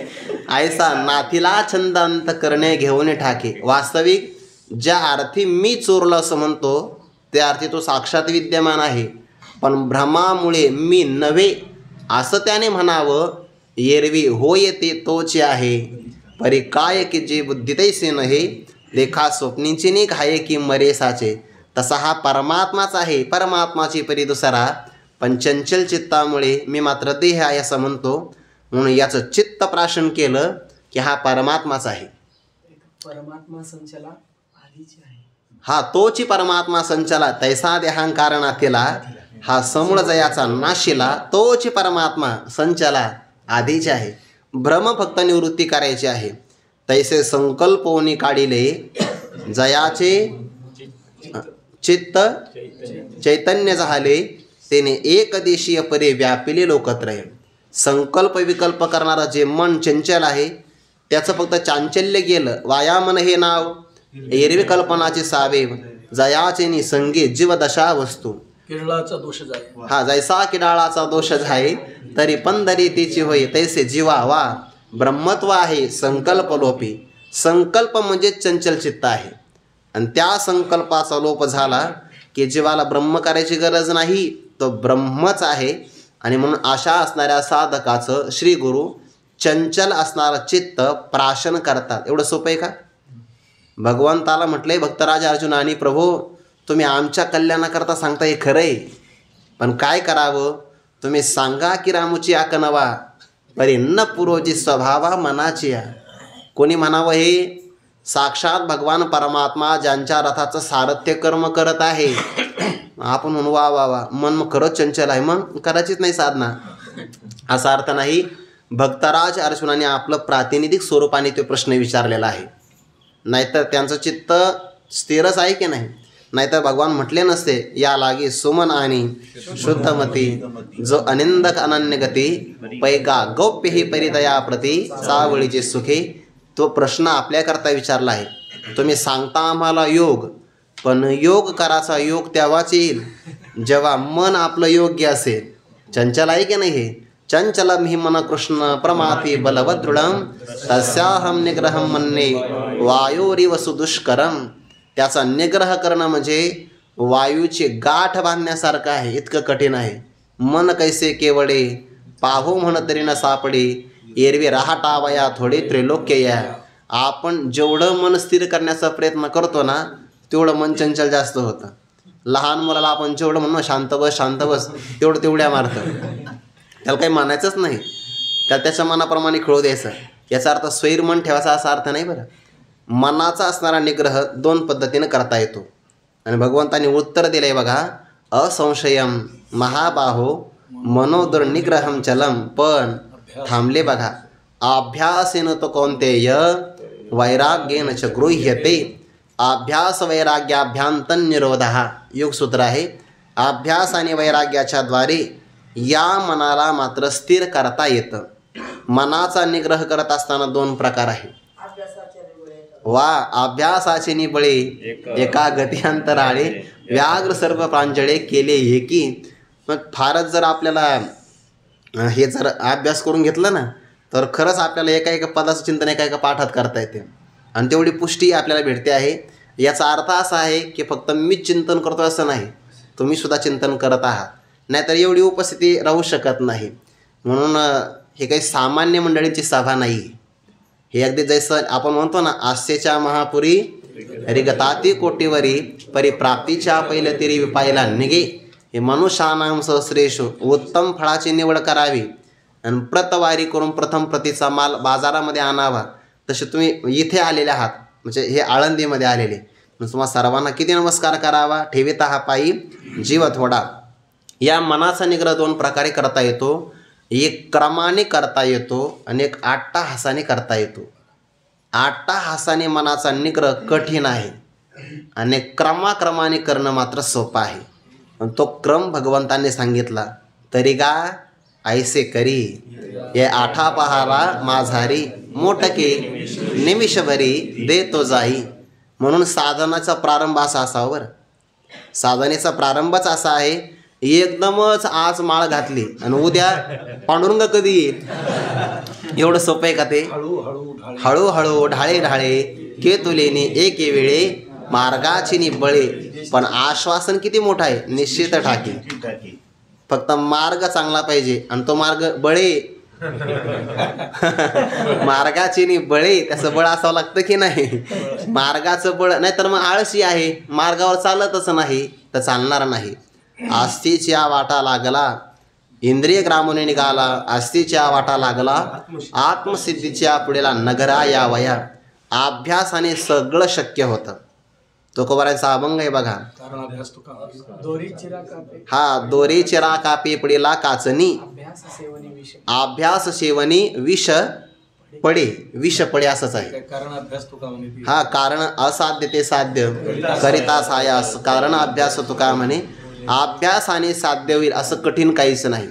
ऐसा नाथीला छंद अंत करणे घेऊन ठाके. वास्तविक ज्या अर्थी मी चोरलं असं म्हणतो त्या अर्थी तो साक्षात विद्यमान आहे. पण भ्रमामुळे मी नव्हे असं त्याने म्हणावं. एरवी होय ते तोच आहे परी काय की जे बुद्धी तैसे नहे देखा स्वप्नीची नि घाये की मरेसाचे. तसा हा परमात्माच आहे, परमात्माची परी दुसरा. पण चंचल चित्तामुळे मी मात्र देह आहे असं म्हणतो. म्हणून याचं चित्त प्राशन केलं की हा परमात्माच आहे.
परमात्मा संचला आधीची आहे.
हा तोची परमात्मा संचला तैसा देहांकार नाथेला हा समूळ जयाचा नाशिला तोची परमात्मा संचला आधीचे आहे. भ्रम फक्त निवृत्ती करायची आहे. तैसे संकल्पोनी काढिले जयाचे चित्त चैतन्य झाले तेने एकदेशीय परे व्यापिले लोकत्रय. संकल्प विकल्प करणारा जे मन चंचल आहे त्याचं फक्त चांचल्य गेलं. वाया मन हे नाव एरवी कल्पनाचे सावे जयाचे निसंगी जीव दशा वस्तू.
किरळाचा दोष जाय.
हा जैसा किडाळाचा दोष आहे तरी पंधरी तिची होय तैसे जीवा वा. ब्रह्मत्व आहे संकल्प लोपी. संकल्प म्हणजे चंचल चित्त आहे आणि त्या संकल्पाचा लोप झाला की जीवाला ब्रह्म करायची गरज नाही, तो ब्रह्मच आहे. आणि म्हणून अशा असणाऱ्या साधकाचं श्री गुरु चंचल असणारं चित्त प्राशन करतात. एवढं सोपं आहे का. भगवंताला म्हटलंय भक्तराज अर्जुनानी, प्रभू तुम्ही आमच्या कल्याणाकरता सांगता हे खरं आहे पण काय करावं तुम्ही सांगा की रामूची आकनवा परी न पुरोची स्वभावा मनाची. कोणी म्हणावं हे साक्षात भगवान परमात्मा ज्यांच्या रथाचं सारथ्य कर्म करत आहे. आपण म्हणू वा वा वा मन मग खरंच चंचल आहे, मग करायचीच नाही साधना असा अर्थ नाही. भक्तराज अर्जुनाने आपलं प्रातिनिधिक स्वरूपाने तो प्रश्न विचारलेला आहे. नाहीतर त्यांचं चित्त स्थिरच आहे की नाही. नाहीतर भगवान म्हटले नसते या लागी सुमन आणि शुद्धमती जो अनिंदक अनन्य गती पैका गौप्य ही परिदया प्रती चावळीचे सुखे. तो प्रश्न आपल्याकरता विचारला आहे. तुम्ही सांगता आम्हाला योग, पण योग करायचा योग तेव्हाच येईल जेव्हा मन आपलं योग्य असेल. चंचल आहे की नाही हे. चंचलम हि मन कृष्ण प्रमाती बलवदृढम तस्याहम निग्रहम मन्ये वायोरिव सुदुष्करम. त्याचा निग्रह करणं म्हणजे वायूची गाठ बांधण्यासारखं आहे, इतकं कठीण आहे. मन कैसे केवडे पाहू म्हण तरी न सापडे एरवी राहटावया थोडे त्रैलोक्य या. आपण जेवढं मन स्थिर करण्याचा प्रयत्न करतो ना तेवढं मन चंचल जास्त होतं. लहान मुलाला आपण जेवढं म्हणू शांत बस तेवढं तेवढ्या मारतं, त्याला काही मानायचंच नाही, त्याला त्याच्या मनाप्रमाणे खेळू द्यायचं. याचा अर्थ स्वैर मन ठेवायचा असा अर्थ नाही बरं. मनाचा असणारा निग्रह दोन पद्धतीनं करता येतो आणि भगवंतांनी उत्तर दिलं आहे बघा. असंशयम महाबाहो मनोदुर्निग्रहम चलम. पण थांबले बघा. अभ्यासेन तो कोणतेय वैराग्येन च गृह्यते. अभ्यास वैराग्याभ्यांतन निरोधः योगसूत्र आहे. अभ्यास आणि वैराग्याच्या द्वारे या मनाला मात्र स्थिर करता येतं. मनाचा निग्रह करत असताना दोन प्रकार आहे. वा अभ्यासाचे निबळे एका गती अंतराळे व्याघ्र सर्व प्रांजळे केले एकी. मग फारच जर आपल्याला हे जर अभ्यास करून घेतलं ना तर खरंच आपल्याला एका एका पदाचं चिंतन एका एका पाठात करता येते आणि तेवढी पुष्टी आपल्याला भेटते आहे. याचा अर्थ असा आहे की फक्त मीच चिंतन करतो असं नाही, तुम्ही सुद्धा चिंतन करत आहात, नाहीतर एवढी उपस्थिती राहू शकत नाही. म्हणून हे काही सामान्य मंडळींची सभा नाही. हे अगदी जैसं आपण म्हणतो ना, आस्येच्या महापुरी रिगताती कोटीवरी परिप्राप्तीच्या पहिल्या तिरी पाहिला निघे. हे मनुष्यानाम सहस्रेषु उत्तम फळाची निवड करावी आणि प्रतवारी करून प्रथम प्रतीचा माल बाजारामध्ये आणावा. तसे तुम्ही इथे आलेले आहात, म्हणजे हे आळंदीमध्ये आलेले, तुम्हाला सर्वांना किती नमस्कार करावा. ठेविता हा पायी जीव थोडा. या मनाचा निग्रह दोन प्रकारे करता येतो. एक क्रमाने करता येतो आणि एक अट्टाहासाने करता येतो. अट्टाहासाने मनाचा निग्रह कठीण आहे आणि क्रमाक्रमाने करणं मात्र सोपं आहे. पण तो क्रम भगवंतांनी सांगितला. तरी गा ऐसे करी ये आठा पहारा माझारी मोठके निमिषभरी दे तो जाई. म्हणून साधनाचा प्रारंभ असा असावा. बरं, साधनेचा प्रारंभच असा आहे, एकदमच आज माळ घातली आणि उद्या पांडुरंग कधी येईल, एवढं सोपं आहे का ते? हळूहळू ढाळे ढाळे के तुलेने एके वेळे मार्गाची निबळे. पण आश्वासन किती मोठं आहे, निश्चित ठाकी. फक्त मार्ग चांगला पाहिजे आणि तो मार्ग बळे. मार्गाची नि बळे, त्याचं बळ असावं लागतं की नाही? मार्गाचं बळ नाही तर मग आळशी आहे, मार्गावर चालतच नाही तर चालणार नाही. आस्तीच्या वाटा लागला इंद्रिय ग्रामोने निघाला, आस्तीच्या वाटा लागला आत्मसिद्धीच्या पुढेला नगरा या वया. अभ्यासाने सगळं शक्य होतं. तुकोबारांचा अभंग आहे बघा. हा, दोरी चिरा कापे पडेला काचनी, अभ्यास सेवनी विष पडे. विष पडे असंच आहे. हा, कारण असाध्य ते साध्य करिता सायास, कारण अभ्यास तुका म्हणे. अभ्यासाने साध्य होईल असं कठीण काहीच नाही.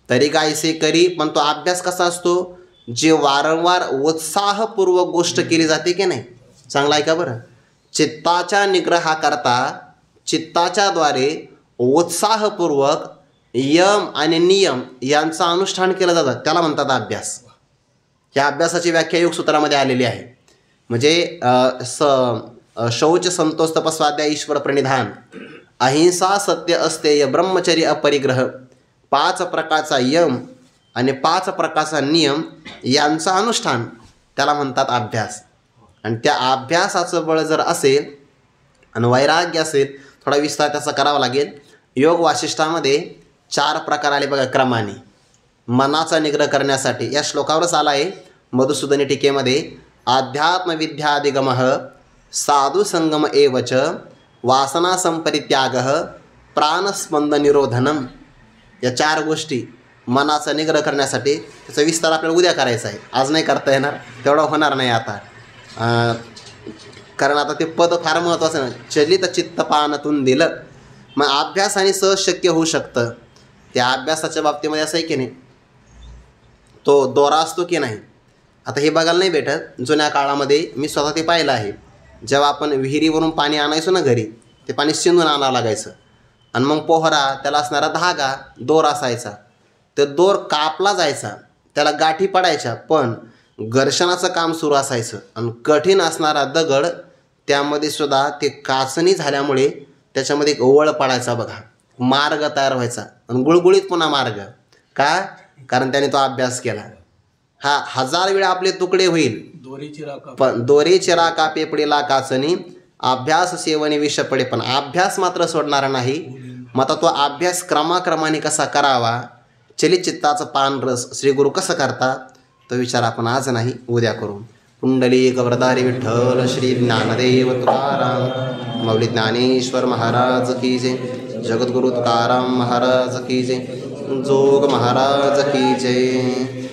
तरी काहीसे करी, पण तो अभ्यास कसा असतो, जे वारंवार उत्साहपूर्वक गोष्ट केली जाते की नाही. चांगला आहे का बरं? चित्ताच्या निग्रहाकरता चित्ताच्या द्वारे उत्साहपूर्वक यम आणि नियम यांचं अनुष्ठान केलं जातं, त्याला म्हणतात अभ्यास. या अभ्यासाची व्याख्या योगसूत्रामध्ये आलेली आहे. म्हणजे शौच संतोष तपस्वाध्याय ईश्वर प्रणिधान, अहिंसा सत्य अस्तेय ब्रह्मचर्य अपरिग्रह, 5 प्रकारचा यम आणि 5 प्रकारचा नियम यांचं अनुष्ठान, त्याला म्हणतात अभ्यास. आणि त्या अभ्यासाचं बळ जर असेल आणि वैराग्य असेल, थोडा विस्तार त्याचा करावा लागेल. योग वासिष्ठामध्ये 4 प्रकार आले बघा क्रमाने मनाचा निग्रह करण्यासाठी. या श्लोकावरच आला आहे मधुसूदनी टीकेमध्ये. अध्यात्म विद्यादिगमः साधु संगम एवच वासना संपरित्यागः प्राणस्पंद निरोधनम. या 4 गोष्टी मनाचा निग्रह करण्यासाठी. त्याचा विस्तार आपल्याला उद्या करायचा आहे, आज नाही करता येणार, तेवढा होणार नाही आता. कारण आता ते पद फार महत्त्वाचं ना, चलित चित्त पानातून दिलं. मग अभ्यासाने सहज शक्य होऊ शकतं. त्या अभ्यासाच्या बाबतीमध्ये असं आहे की नाही, तो दोरा असतो की नाही. आता हे बघायला नाही भेटत. जुन्या काळामध्ये मी स्वतः ते पाहिलं आहे. जेव्हा आपण विहिरीवरून पाणी आणायचो ना घरी, ते पाणी शिंदून आणावं लागायचं आणि मग पोहरा, त्याला असणारा धागा, दोर असायचा. ते दोर कापला जायचा, त्याला गाठी पडायच्या, पण घर्षणाचं काम सुरू असायचं आणि कठीण असणारा दगड त्यामध्ये सुद्धा ते काचणी झाल्यामुळे त्याच्यामध्ये एक ओवळ पडायचा बघा, मार्ग तयार व्हायचा आणि गुळगुळीत पुन्हा मार्ग. का? कारण त्याने तो अभ्यास केला. हा, 1000 वेळा आपले तुकडे होईल, पण दोरी चिरा कापे पडेला काचणी, अभ्यास सेवनी विष पडे. पण अभ्यास मात्र सोडणारा नाही. मग आता तो अभ्यास क्रमाक्रमाने कसा करावा, चलित चित्ताचं पान रस श्री गुरु कसं करतात, तो विचार आपण आज नाही उद्या करू. पुंडलिक वरदारी विठ्ठल श्री ज्ञानदेव तुकाराम माऊली ज्ञानेश्वर महाराज की जय. जगद्गुरु तुकाराम महाराज की जय. जोग महाराज की जय.